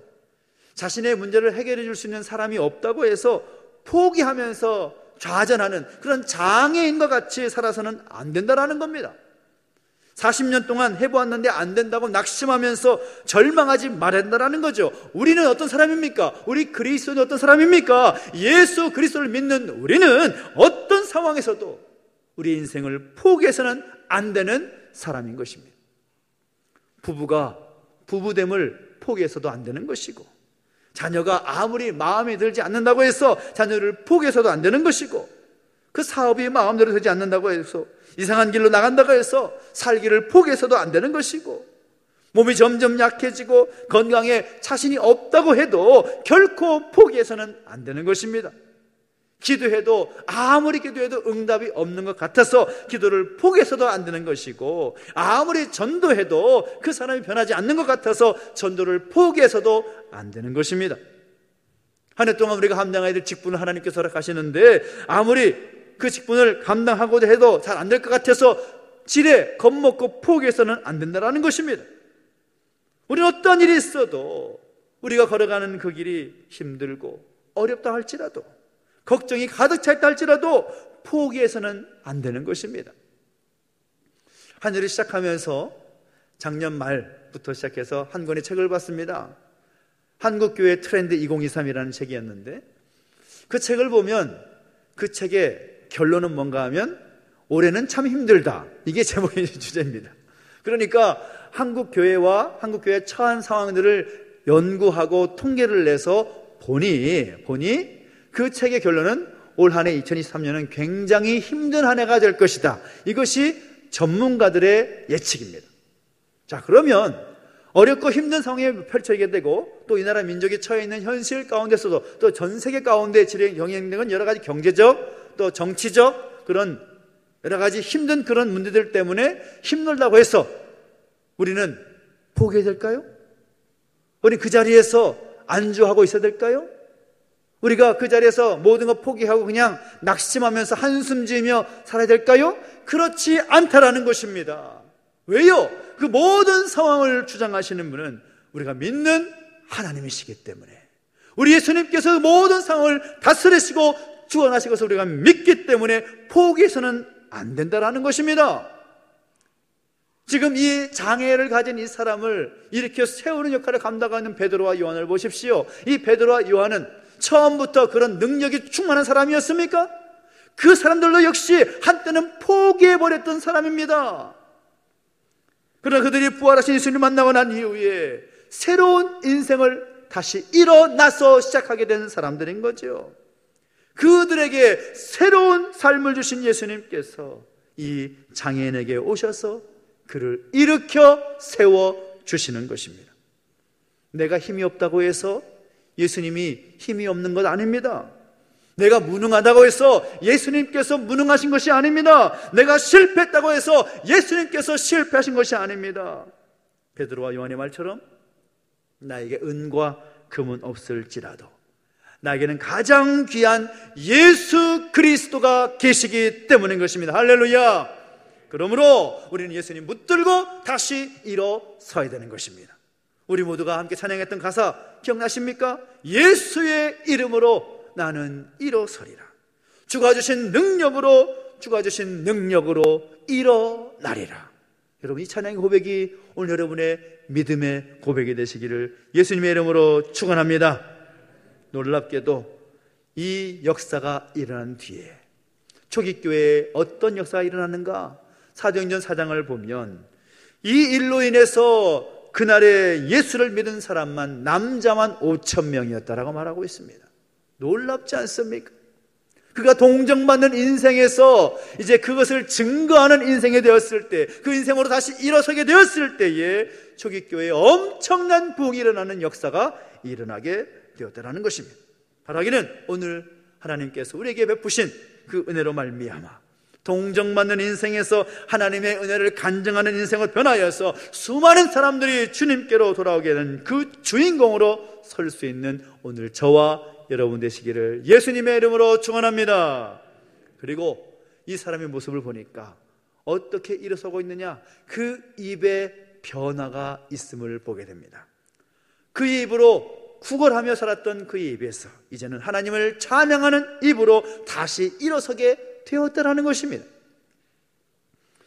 자신의 문제를 해결해 줄 수 있는 사람이 없다고 해서 포기하면서 좌절하는 그런 장애인과 같이 살아서는 안 된다라는 겁니다. 40년 동안 해보았는데 안 된다고 낙심하면서 절망하지 말아야 된다는 거죠. 우리는 어떤 사람입니까? 우리 그리스도는 어떤 사람입니까? 예수 그리스도를 믿는 우리는 어떤 상황에서도 우리 인생을 포기해서는 안 되는 사람인 것입니다. 부부가 부부됨을 포기해서도 안 되는 것이고, 자녀가 아무리 마음에 들지 않는다고 해서 자녀를 포기해서도 안 되는 것이고, 그 사업이 마음대로 되지 않는다고 해서 이상한 길로 나간다고 해서 살기를 포기해서도 안 되는 것이고, 몸이 점점 약해지고 건강에 자신이 없다고 해도 결코 포기해서는 안 되는 것입니다. 기도해도 아무리 기도해도 응답이 없는 것 같아서 기도를 포기해서도 안 되는 것이고, 아무리 전도해도 그 사람이 변하지 않는 것 같아서 전도를 포기해서도 안 되는 것입니다. 한 해 동안 우리가 감당해야 될 직분을 하나님께서 허락하시는데 아무리 그 직분을 감당하고자 해도 잘 안 될 것 같아서 지레 겁먹고 포기해서는 안 된다는 것입니다. 우리는 어떤 일이 있어도 우리가 걸어가는 그 길이 힘들고 어렵다 할지라도 걱정이 가득 차 있다 할지라도 포기해서는 안 되는 것입니다. 한 해를 시작하면서 작년 말부터 시작해서 한 권의 책을 봤습니다. 한국교회 트렌드 2023이라는 책이었는데 그 책을 보면 그 책의 결론은 뭔가 하면 올해는 참 힘들다, 이게 제목의 주제입니다. 그러니까 한국교회와 한국교회의 처한 상황들을 연구하고 통계를 내서 보니 그 책의 결론은 올 한 해 2023년은 굉장히 힘든 한 해가 될 것이다. 이것이 전문가들의 예측입니다. 자, 그러면 어렵고 힘든 상황에 펼쳐지게 되고 또 이 나라 민족이 처해 있는 현실 가운데서도 또 전 세계 가운데 영향되는 여러 가지 경제적 또 정치적 그런 여러 가지 힘든 그런 문제들 때문에 힘들다고 해서 우리는 포기해야 될까요? 우리 그 자리에서 안주하고 있어야 될까요? 우리가 그 자리에서 모든 거 포기하고 그냥 낙심하면서 한숨 지으며 살아야 될까요? 그렇지 않다라는 것입니다. 왜요? 그 모든 상황을 주장하시는 분은 우리가 믿는 하나님이시기 때문에, 우리 예수님께서 모든 상황을 다스리시고 주관하신 것을 우리가 믿기 때문에 포기해서는 안 된다라는 것입니다. 지금 이 장애를 가진 이 사람을 일으켜 세우는 역할을 감당하는 베드로와 요한을 보십시오. 이 베드로와 요한은 처음부터 그런 능력이 충만한 사람이었습니까? 그 사람들도 역시 한때는 포기해버렸던 사람입니다. 그러나 그들이 부활하신 예수님을 만나고 난 이후에 새로운 인생을 다시 일어나서 시작하게 된 사람들인 거죠. 그들에게 새로운 삶을 주신 예수님께서 이 장애인에게 오셔서 그를 일으켜 세워주시는 것입니다. 내가 힘이 없다고 해서 예수님이 힘이 없는 것 아닙니다. 내가 무능하다고 해서 예수님께서 무능하신 것이 아닙니다. 내가 실패했다고 해서 예수님께서 실패하신 것이 아닙니다. 베드로와 요한의 말처럼 나에게 은과 금은 없을지라도 나에게는 가장 귀한 예수 그리스도가 계시기 때문인 것입니다. 할렐루야. 그러므로 우리는 예수님 붙들고 다시 일어서야 되는 것입니다. 우리 모두가 함께 찬양했던 가사 기억나십니까? 예수의 이름으로 나는 일어서리라. 주가 주신 능력으로 일어나리라. 여러분, 이 찬양의 고백이 오늘 여러분의 믿음의 고백이 되시기를 예수님의 이름으로 축원합니다. 놀랍게도 이 역사가 일어난 뒤에 초기교회에 어떤 역사가 일어났는가? 사도행전 4장을 보면 이 일로 인해서 그날에 예수를 믿은 사람만 남자만 5,000명이었다라고 말하고 있습니다. 놀랍지 않습니까? 그가 동정받는 인생에서 이제 그것을 증거하는 인생이 되었을 때, 그 인생으로 다시 일어서게 되었을 때에 초기교회에 엄청난 부흥이 일어나는 역사가 일어나게 되었다는 것입니다. 바라기는 오늘 하나님께서 우리에게 베푸신 그 은혜로 말미암아 동정받는 인생에서 하나님의 은혜를 간증하는 인생을 변하여서 수많은 사람들이 주님께로 돌아오게 되는 그 주인공으로 설 수 있는 오늘 저와 여러분 되시기를 예수님의 이름으로 축원합니다. 그리고 이 사람의 모습을 보니까 어떻게 일어서고 있느냐? 그 입에 변화가 있음을 보게 됩니다. 그 입으로 구걸하며 살았던 그 입에서 이제는 하나님을 찬양하는 입으로 다시 일어서게 되었다라는 것입니다.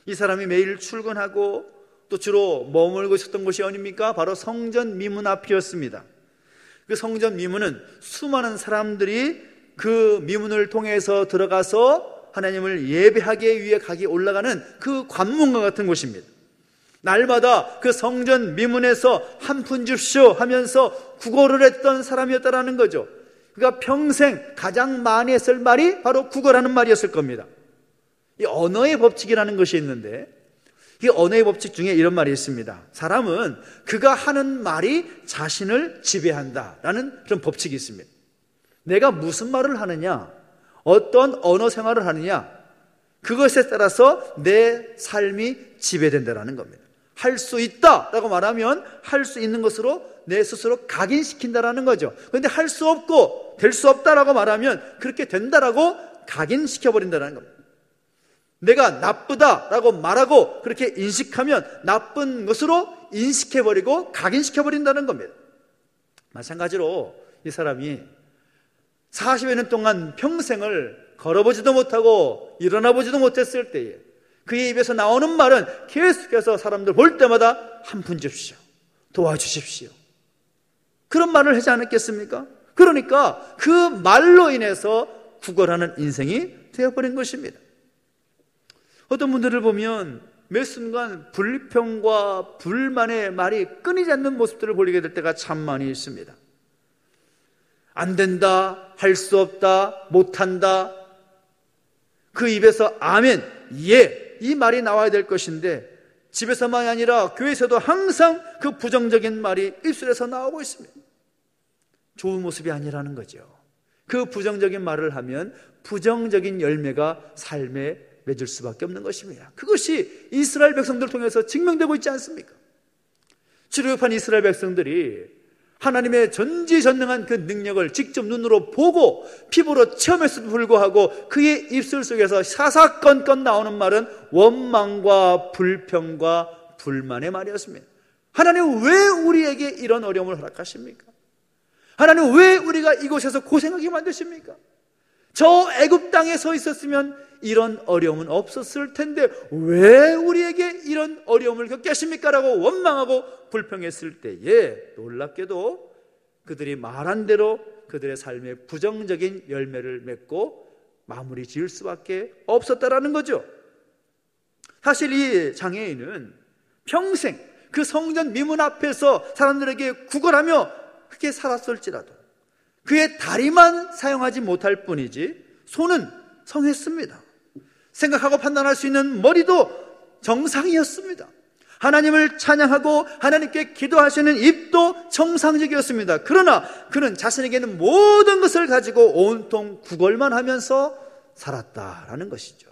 이 사람이 매일 출근하고 또 주로 머물고 있었던 곳이 어디입니까? 바로 성전 미문 앞이었습니다. 그 성전 미문은 수많은 사람들이 그 미문을 통해서 들어가서 하나님을 예배하기 위해 올라가는 그 관문과 같은 곳입니다. 날마다 그 성전 미문에서 한 푼 줍쇼 하면서 구걸을 했던 사람이었다라는 거죠. 그가 평생 가장 많이 했을 말이 바로 구걸하는 말이었을 겁니다. 이 언어의 법칙이라는 것이 있는데, 이 언어의 법칙 중에 이런 말이 있습니다. 사람은 그가 하는 말이 자신을 지배한다라는 그런 법칙이 있습니다. 내가 무슨 말을 하느냐, 어떤 언어 생활을 하느냐, 그것에 따라서 내 삶이 지배된다라는 겁니다. 할 수 있다라고 말하면 할 수 있는 것으로 내 스스로 각인시킨다라는 거죠. 그런데 할 수 없고 될 수 없다라고 말하면 그렇게 된다라고 각인시켜버린다는 겁니다. 내가 나쁘다라고 말하고 그렇게 인식하면 나쁜 것으로 인식해버리고 각인시켜버린다는 겁니다. 마찬가지로 이 사람이 40여 년 동안 평생을 걸어보지도 못하고 일어나보지도 못했을 때에 그의 입에서 나오는 말은 계속해서 사람들 볼 때마다 한 푼 주십시오, 도와주십시오, 그런 말을 하지 않았겠습니까? 그러니까 그 말로 인해서 구걸하는 인생이 되어버린 것입니다. 어떤 분들을 보면 매 순간 불평과 불만의 말이 끊이지 않는 모습들을 보이게 될 때가 참 많이 있습니다. 안 된다, 할 수 없다, 못한다, 그 입에서 아멘, 예, 이 말이 나와야 될 것인데 집에서만이 아니라 교회에서도 항상 그 부정적인 말이 입술에서 나오고 있습니다. 좋은 모습이 아니라는 거죠. 그 부정적인 말을 하면 부정적인 열매가 삶에 맺을 수밖에 없는 것입니다. 그것이 이스라엘 백성들을 통해서 증명되고 있지 않습니까? 출애굽한 이스라엘 백성들이 하나님의 전지전능한 그 능력을 직접 눈으로 보고 피부로 체험했음에도 불구하고 그의 입술 속에서 사사건건 나오는 말은 원망과 불평과 불만의 말이었습니다. 하나님 왜 우리에게 이런 어려움을 허락하십니까? 하나님 왜 우리가 이곳에서 고생하게 만드십니까? 저 애굽 땅에 서 있었으면 이런 어려움은 없었을 텐데 왜 우리에게 이런 어려움을 겪게 하십니까? 라고 원망하고 불평했을 때에 놀랍게도 그들이 말한 대로 그들의 삶에 부정적인 열매를 맺고 마무리 지을 수밖에 없었다라는 거죠. 사실 이 장애인은 평생 그 성전 미문 앞에서 사람들에게 구걸하며 그렇게 살았을지라도 그의 다리만 사용하지 못할 뿐이지 손은 성했습니다. 생각하고 판단할 수 있는 머리도 정상이었습니다. 하나님을 찬양하고 하나님께 기도하시는 입도 정상적이었습니다. 그러나 그는 자신에게는 모든 것을 가지고 온통 구걸만 하면서 살았다라는 것이죠.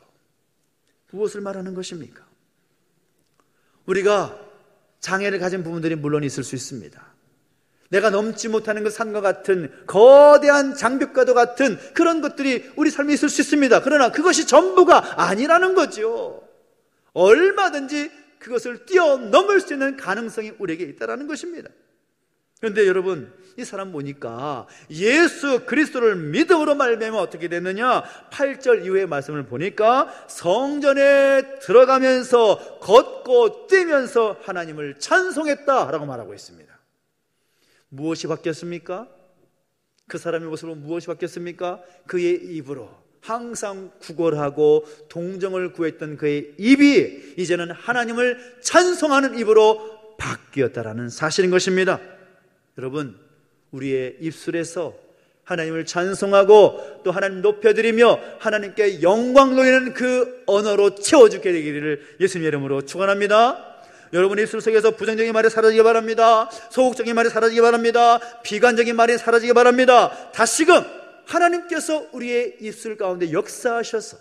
무엇을 말하는 것입니까? 우리가 장애를 가진 부분들이 물론 있을 수 있습니다. 내가 넘지 못하는 그 산과 같은 거대한 장벽과도 같은 그런 것들이 우리 삶에 있을 수 있습니다. 그러나 그것이 전부가 아니라는 거죠. 얼마든지 그것을 뛰어넘을 수 있는 가능성이 우리에게 있다는 것입니다. 그런데 여러분, 이 사람 보니까 예수 그리스도를 믿음으로 말미암아 어떻게 됐느냐? 8절 이후의 말씀을 보니까 성전에 들어가면서 걷고 뛰면서 하나님을 찬송했다라고 말하고 있습니다. 무엇이 바뀌었습니까? 그 사람의 모습으로 무엇이 바뀌었습니까? 그의 입으로 항상 구걸하고 동정을 구했던 그의 입이 이제는 하나님을 찬송하는 입으로 바뀌었다라는 사실인 것입니다. 여러분, 우리의 입술에서 하나님을 찬송하고 또 하나님 높여드리며 하나님께 영광 돌리는 그 언어로 채워주게 되기를 예수님의 이름으로 축원합니다. 여러분 입술 속에서 부정적인 말이 사라지기 바랍니다. 소극적인 말이 사라지기 바랍니다. 비관적인 말이 사라지기 바랍니다. 다시금 하나님께서 우리의 입술 가운데 역사하셔서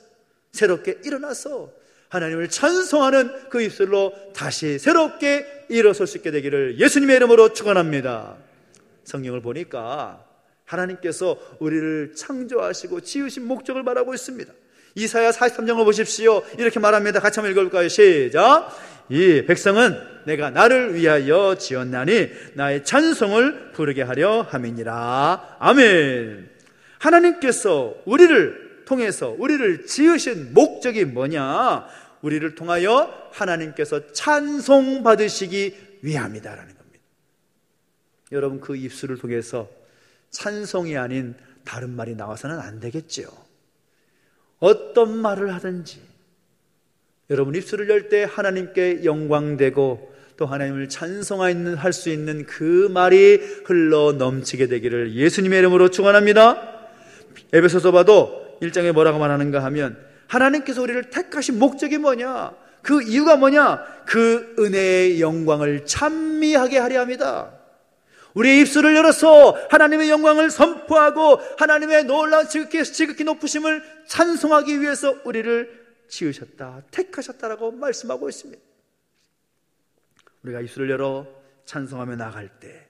새롭게 일어나서 하나님을 찬송하는 그 입술로 다시 새롭게 일어설 수 있게 되기를 예수님의 이름으로 축원합니다. 성경을 보니까 하나님께서 우리를 창조하시고 지으신 목적을 말하고 있습니다. 이사야 43장을 보십시오. 이렇게 말합니다. 같이 한번 읽어볼까요? 시작. 이 백성은 내가 나를 위하여 지었나니 나의 찬송을 부르게 하려 함이니라. 아멘. 하나님께서 우리를 통해서 우리를 지으신 목적이 뭐냐? 우리를 통하여 하나님께서 찬송 받으시기 위함이다라는 겁니다. 여러분, 그 입술을 통해서 찬송이 아닌 다른 말이 나와서는 안 되겠죠. 어떤 말을 하든지 여러분 입술을 열 때 하나님께 영광되고 또 하나님을 찬송할 수 있는 그 말이 흘러 넘치게 되기를 예수님의 이름으로 축원합니다. 에베소서 봐도 1장에 뭐라고 말하는가 하면 하나님께서 우리를 택하신 목적이 뭐냐? 그 이유가 뭐냐? 그 은혜의 영광을 찬미하게 하려 합니다. 우리의 입술을 열어서 하나님의 영광을 선포하고 하나님의 놀라운 지극히 높으심을 찬송하기 위해서 우리를 지으셨다, 택하셨다라고 말씀하고 있습니다. 우리가 입술을 열어 찬송하며 나갈 때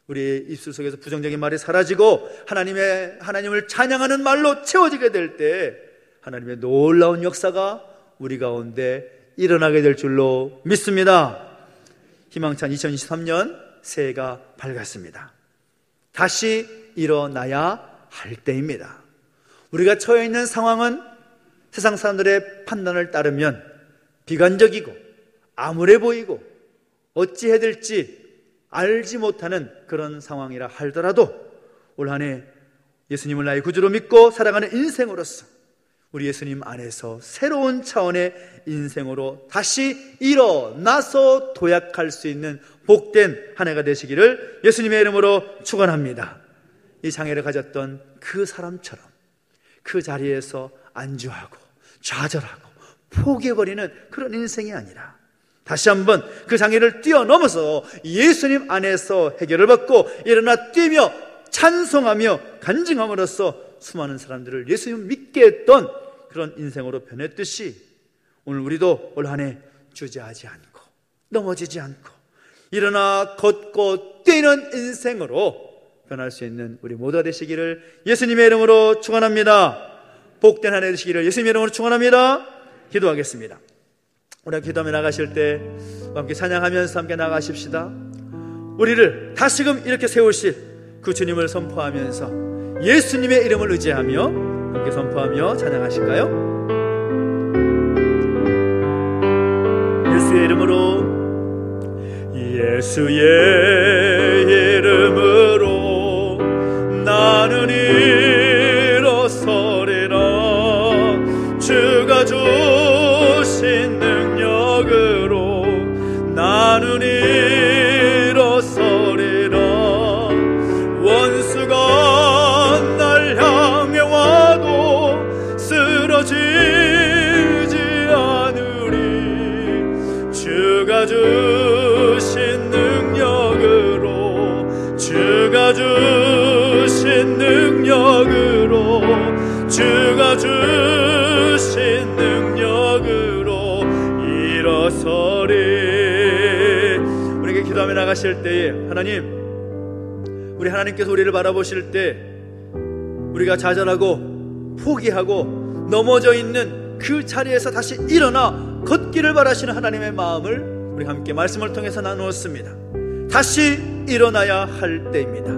우리의 입술 속에서 부정적인 말이 사라지고 하나님을 찬양하는 말로 채워지게 될 때 하나님의 놀라운 역사가 우리 가운데 일어나게 될 줄로 믿습니다. 희망찬 2023년 새해가 밝았습니다. 다시 일어나야 할 때입니다. 우리가 처해 있는 상황은 세상 사람들의 판단을 따르면 비관적이고 암울해 보이고 어찌해야 될지 알지 못하는 그런 상황이라 하더라도 올 한 해 예수님을 나의 구주로 믿고 살아가는 인생으로서 우리 예수님 안에서 새로운 차원의 인생으로 다시 일어나서 도약할 수 있는 복된 한 해가 되시기를 예수님의 이름으로 축원합니다. 이 장애를 가졌던 그 사람처럼 그 자리에서 안주하고 좌절하고 포기해버리는 그런 인생이 아니라 다시 한번 그 장애를 뛰어넘어서 예수님 안에서 해결을 받고 일어나 뛰며 찬송하며 간증함으로써 수많은 사람들을 예수님을 믿게 했던 그런 인생으로 변했듯이 오늘 우리도 올 한 해 주저하지 않고 넘어지지 않고 일어나 걷고 뛰는 인생으로 변할 수 있는 우리 모두가 되시기를 예수님의 이름으로 축원합니다. 복된 한 해 되시기를 예수님의 이름으로 축원합니다. 기도하겠습니다. 우리가 기도하며 나가실 때 함께 찬양하면서 함께 나가십시다. 우리를 다시금 이렇게 세우실 그 주님을 선포하면서 예수님의 이름을 의지하며 함께 선포하며 찬양하실까요? 예수의 이름으로 예수의 이름으로 나는 일어서리라. 주가 주신 능력으로 나는 일어서리라. 원수가 날 향해 와도 쓰러지지 않으리. 주가 주신 능력으로 주가 주신 능력으로 주가 주신 능력으로 일어서리. 우리에게 기도하며 나가실 때에 하나님, 우리 하나님께서 우리를 바라보실 때 우리가 좌절하고 포기하고 넘어져 있는 그 자리에서 다시 일어나 걷기를 바라시는 하나님의 마음을 우리 함께 말씀을 통해서 나누었습니다. 다시 일어나야 할 때입니다.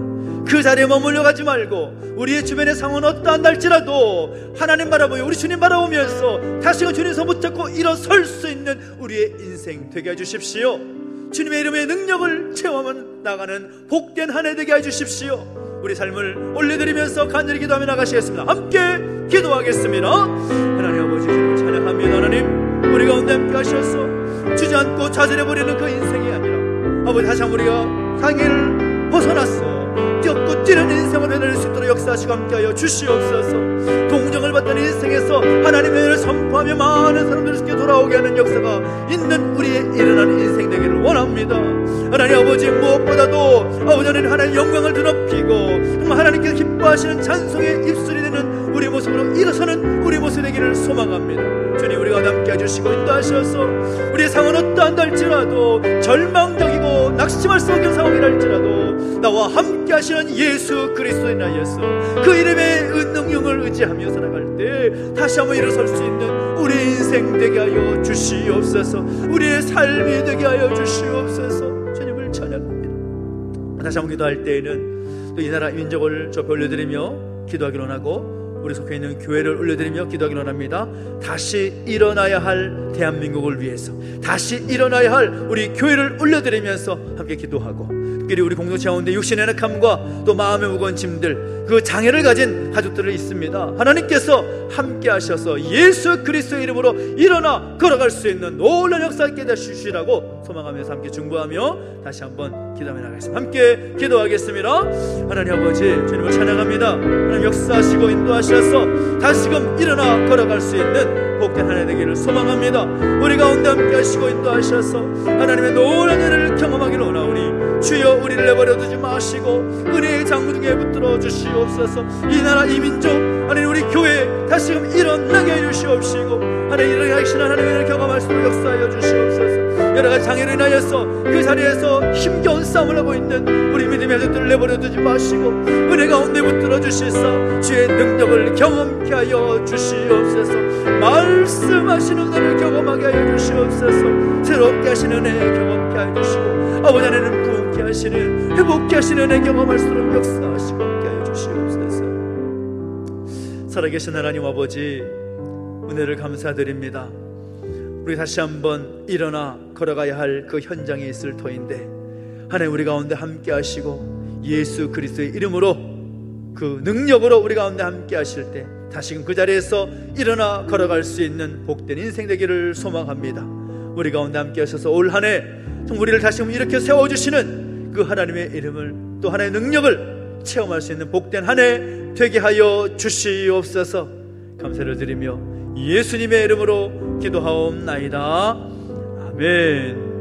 그 자리에 머물러 가지 말고 우리의 주변의 상황은 어떠한 할지라도 하나님 바라보며 우리 주님 바라보면서 다시금 주님 손 붙잡고 일어설 수 있는 우리의 인생 되게 해주십시오. 주님의 이름의 능력을 체험하며 나가는 복된 한 해 되게 해주십시오. 우리 삶을 올려드리면서 간절히 기도하며 나가시겠습니다. 함께 기도하겠습니다. 하나님 아버지, 주님을 찬양합니다. 하나님, 우리 가운데 함께 하셔서 주지 않고 좌절해버리는 그 인생이 아니라 아버지, 다시 한번 우리가 상해를 벗어났어 뛰었고 뛰는 인생을 해낼 수 있도록 역사하시고 함께하여 주시옵소서. 동정을 받던 인생에서 하나님의 은혜를 선포하며 많은 사람들에게 돌아오게 하는 역사가 있는 우리의 일어나는 인생 되기를 원합니다. 하나님 아버지, 무엇보다도 아버지 하나님, 하나님 영광을 드높이고 정말 하나님께서 기뻐하시는 찬송의 입술이 되는 우리 모습으로 일어서는 우리 모습 되기를 소망합니다. 주님, 우리가 함께 해주시고 인도하셔서 우리의 상황은 어떠한 할지라도 절망적이고 낙심할 수 없는 상황이랄지라도 나와 함께 하시는 예수 그리스도의 나여서 그 이름의 능력을 의지하며 살아갈 때 다시 한번 일어설 수 있는 우리 인생 되게 하여 주시옵소서. 우리의 삶이 되게 하여 주시옵소서. 주님을 찬양합니다. 다시 한번 기도할 때에는 또 이 나라 민족을 저 올려드리며 기도하기를 원하고 우리 속해 있는 교회를 올려드리며 기도하기를 원합니다. 다시 일어나야 할 대한민국을 위해서 다시 일어나야 할 우리 교회를 올려드리면서 함께 기도하고, 특별히 우리 공동체 가운데 육신의 약함과 또 마음의 무거운 짐들, 그 장애를 가진 가족들이 있습니다. 하나님께서 함께 하셔서 예수 그리스도의 이름으로 일어나 걸어갈 수 있는 놀라운 역사 있게 해주시라고 소망하면서 함께 중보하며 다시 한번 기도하며 나가겠습니다. 함께 기도하겠습니다. 하나님 아버지, 주님을 찬양합니다. 하나님 역사하시고 인도하셔서 다시금 일어나 걸어갈 수 있는 복된 한 해 되기를 소망합니다. 우리 가운데 함께 하시고 인도하셔서 하나님의 놀라운 은혜를 경험하기를 원하오니 주여, 우리를 내버려두지 마시고 은혜의 장구중에 붙들어 주시옵소서. 이 나라 이 민족, 하나님 우리 교회 다시금 일어나게 해주시옵시고 하나님 일어나시는 하나님의 은혜를 경험할 수 있도록 역사하여 주시옵소서. 여러 가지 장애로 인하여서 그 자리에서 힘겨운 싸움을 하고 있는 우리 믿음의 자들을 내버려 두지 마시고 은혜 가운데 붙들어 주시사 주의 능력을 경험케 하여 주시옵소서. 말씀하시는 은혜를 경험하게 하여 주시옵소서. 새롭게 하시는 은혜 경험케 하여 주시고 아버지 안에는 부흥케 하시는 회복케 하시는 은혜 경험할수록 역사하시고 함께 하여 주시옵소서. 살아계신 하나님 아버지, 은혜를 감사드립니다. 우리 다시 한번 일어나 걸어가야 할 그 현장에 있을 터인데 하나님 우리 가운데 함께 하시고 예수 그리스도의 이름으로 그 능력으로 우리 가운데 함께 하실 때 다시금 그 자리에서 일어나 걸어갈 수 있는 복된 인생 되기를 소망합니다. 우리 가운데 함께 하셔서 올 한 해 우리를 다시금 이렇게 세워주시는 그 하나님의 이름을 또 하나님의 능력을 체험할 수 있는 복된 한 해 되게 하여 주시옵소서. 감사를 드리며 예수님의 이름으로 기도하옵나이다. 아멘.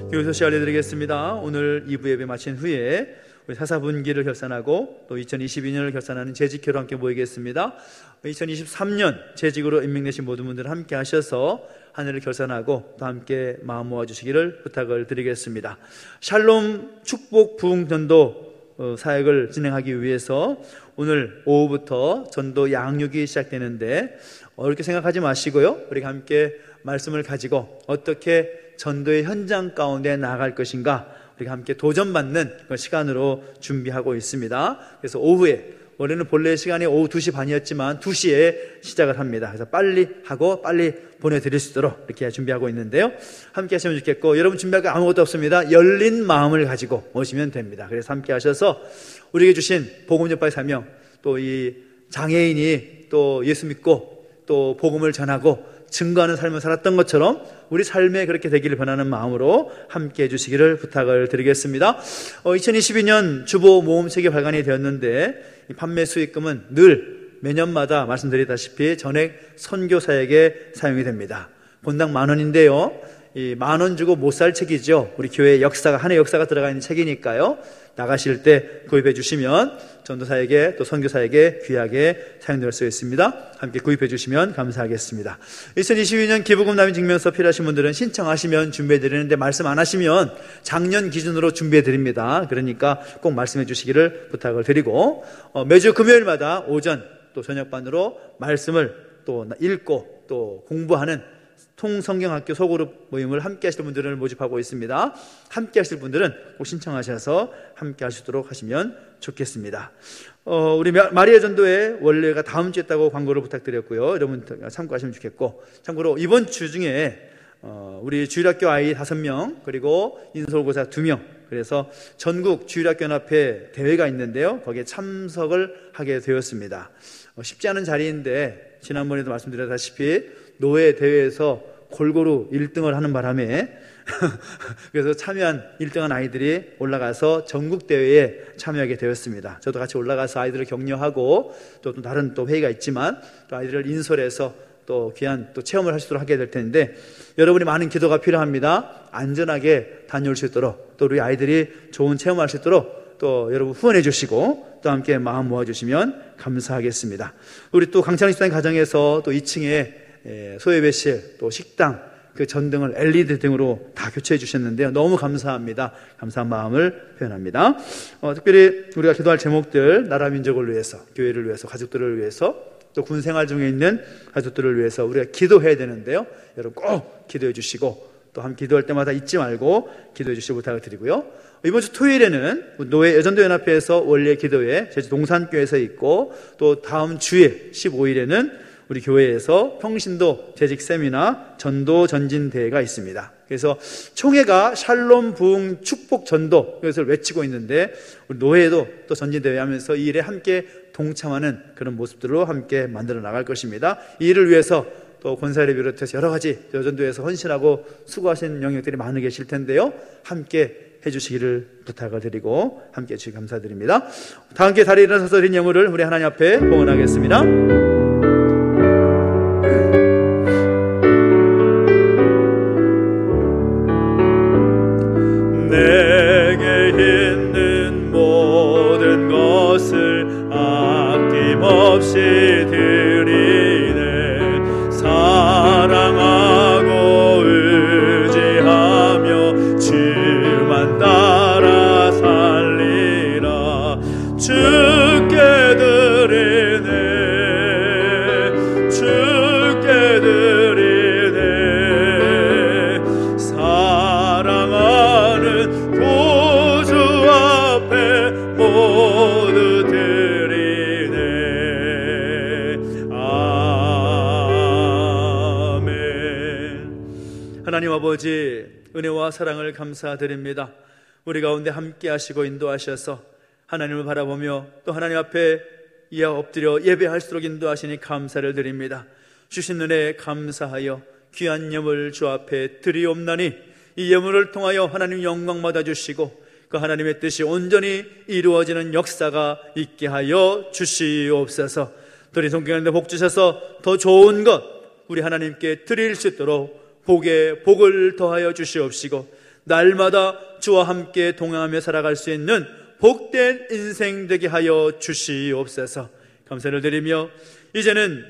교회 소식 알려드리겠습니다. 오늘 2부 예배 마친 후에 우리 사사분기를 결산하고 또 2022년을 결산하는 재직회로 함께 모이겠습니다. 2023년 재직으로 임명되신 모든 분들 함께 하셔서 한 해를 결산하고 또 함께 마음 모아주시기를 부탁을 드리겠습니다. 샬롬 축복 부흥전도 사역을 진행하기 위해서 오늘 오후부터 전도 양육이 시작되는데 어렵게 생각하지 마시고요, 우리가 함께 말씀을 가지고 어떻게 전도의 현장 가운데 나아갈 것인가 우리가 함께 도전받는 그 시간으로 준비하고 있습니다. 그래서 오후에, 원래는 본래 시간이 오후 2시 반이었지만 2시에 시작을 합니다. 그래서 빨리 하고 빨리 보내드릴 수 있도록 이렇게 준비하고 있는데요, 함께 하시면 좋겠고, 여러분 준비할 거 아무것도 없습니다. 열린 마음을 가지고 오시면 됩니다. 그래서 함께 하셔서 우리에게 주신 복음 전파의 사명, 또 이 장애인이 또 예수 믿고 또 복음을 전하고 증거하는 삶을 살았던 것처럼 우리 삶에 그렇게 되기를 바라는 마음으로 함께 해주시기를 부탁을 드리겠습니다. 2022년 주보 모험책이 발간이 되었는데 이 판매 수익금은 늘 매년마다 말씀드리다시피 전액 선교 사역에 사용이 됩니다. 본당 10,000원인데요, 이 10,000원 주고 못 살 책이죠. 우리 교회의 역사가, 한 해 역사가 들어가 있는 책이니까요, 나가실 때 구입해 주시면 전도사에게 또 선교사에게 귀하게 사용될 수 있습니다. 함께 구입해 주시면 감사하겠습니다. 2022년 기부금 납입 증명서 필요하신 분들은 신청하시면 준비해 드리는데 말씀 안 하시면 작년 기준으로 준비해 드립니다. 그러니까 꼭 말씀해 주시기를 부탁을 드리고, 매주 금요일마다 오전 또 저녁반으로 말씀을 또 읽고 또 공부하는 통성경학교 소그룹 모임을 함께 하실 분들을 모집하고 있습니다. 함께 하실 분들은 꼭 신청하셔서 함께 하시도록 하시면 좋겠습니다. 우리 마리아 전도회 원래가 다음 주에 있다고 광고를 부탁드렸고요, 여러분 참고하시면 좋겠고, 참고로 이번 주 중에 우리 주일학교 아이 5명 그리고 인솔고사 2명, 그래서 전국 주일학교연합회 대회가 있는데요, 거기에 참석을 하게 되었습니다. 쉽지 않은 자리인데 지난번에도 말씀드렸다시피 노예 대회에서 골고루 1등을 하는 바람에 그래서 참여한 1등한 아이들이 올라가서 전국 대회에 참여하게 되었습니다. 저도 같이 올라가서 아이들을 격려하고 또 다른 또 회의가 있지만 또 아이들을 인솔해서 또 귀한 또 체험을 할 수 있도록 하게 될 텐데, 여러분이 많은 기도가 필요합니다. 안전하게 다녀올 수 있도록, 또 우리 아이들이 좋은 체험할 수 있도록 또 여러분 후원해 주시고 또 함께 마음 모아주시면 감사하겠습니다. 우리 또 강찬 집사님 가정에서 또 2층에 소예배실 또 식당 그 전등을 LED 등으로 다 교체해 주셨는데요, 너무 감사합니다. 감사한 마음을 표현합니다. 특별히 우리가 기도할 제목들, 나라 민족을 위해서, 교회를 위해서, 가족들을 위해서, 또 군 생활 중에 있는 가족들을 위해서 우리가 기도해야 되는데요, 여러분 꼭 기도해 주시고 또 함께 기도할 때마다 잊지 말고 기도해 주시기 부탁을 드리고요, 이번 주 토요일에는 노예 여전도연합회에서 원래 기도회 제주 동산교회에서 있고, 또 다음 주에 15일에는 우리 교회에서 평신도 재직 세미나 전도 전진 대회가 있습니다. 그래서 총회가 샬롬 부흥 축복 전도 이것을 외치고 있는데, 우리 노회도 또 전진 대회 하면서 이 일에 함께 동참하는 그런 모습들로 함께 만들어 나갈 것입니다. 이 일을 위해서 또 권사를 비롯해서 여러 가지 여전도에서 헌신하고 수고하신 영역들이 많이 계실 텐데요, 함께 해주시기를 부탁을 드리고 함께 해주시기 감사드립니다. 다 함께 다리 일어서서 드린 영혼을 우리 하나님 앞에 봉헌하겠습니다. 내게 있는 모든 것을 아낌없이 드리네. 사랑하고 의지 하나님 아버지, 은혜와 사랑을 감사드립니다. 우리 가운데 함께 하시고 인도하셔서 하나님을 바라보며 또 하나님 앞에 엎드려 예배할수록 인도하시니 감사를 드립니다. 주신 은혜에 감사하여 귀한 예물 주 앞에 드리옵나니 이 예물을 통하여 하나님 영광 받아주시고 그 하나님의 뜻이 온전히 이루어지는 역사가 있게 하여 주시옵소서. 드린 손길에 복 주셔서 더 좋은 것 우리 하나님께 드릴 수 있도록 복에 복을 더하여 주시옵시고 날마다 주와 함께 동행하며 살아갈 수 있는 복된 인생 되게 하여 주시옵소서. 감사를 드리며 이제는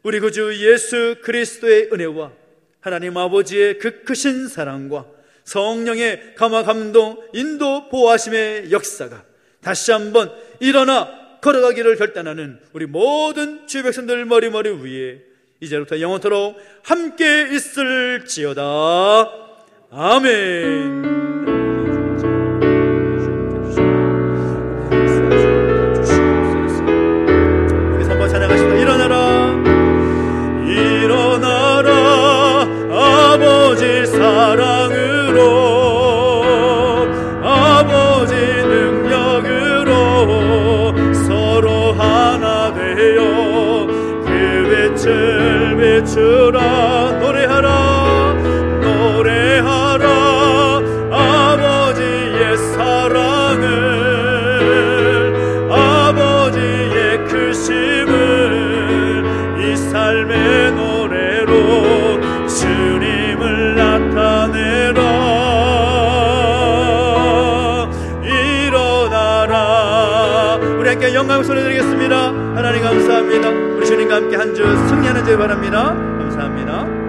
우리 구주 예수 그리스도의 은혜와 하나님 아버지의 그 크신 사랑과 성령의 감화 감동 인도 보호하심의 역사가 다시 한번 일어나 걸어가기를 결단하는 우리 모든 주의 백성들 머리머리 위에 이제부터 영원토록 함께 있을지어다. 아멘. 우리 선포 찬양하십니다. 일어나라 일어나라 아버지 사랑으로 아버지 능력으로 서로 하나 되어 그 빛을 비추라. 노래하라 노래하라 아버지의 사랑을 아버지의 크심을 이 삶의 노래로 주님을 나타내라. 일어나라. 우리 함께 영광의 소리 드리겠습니다. 하나님 감사합니다. 우리 주님과 함께 한 주 승리하는 줄 바랍니다. 감사합니다.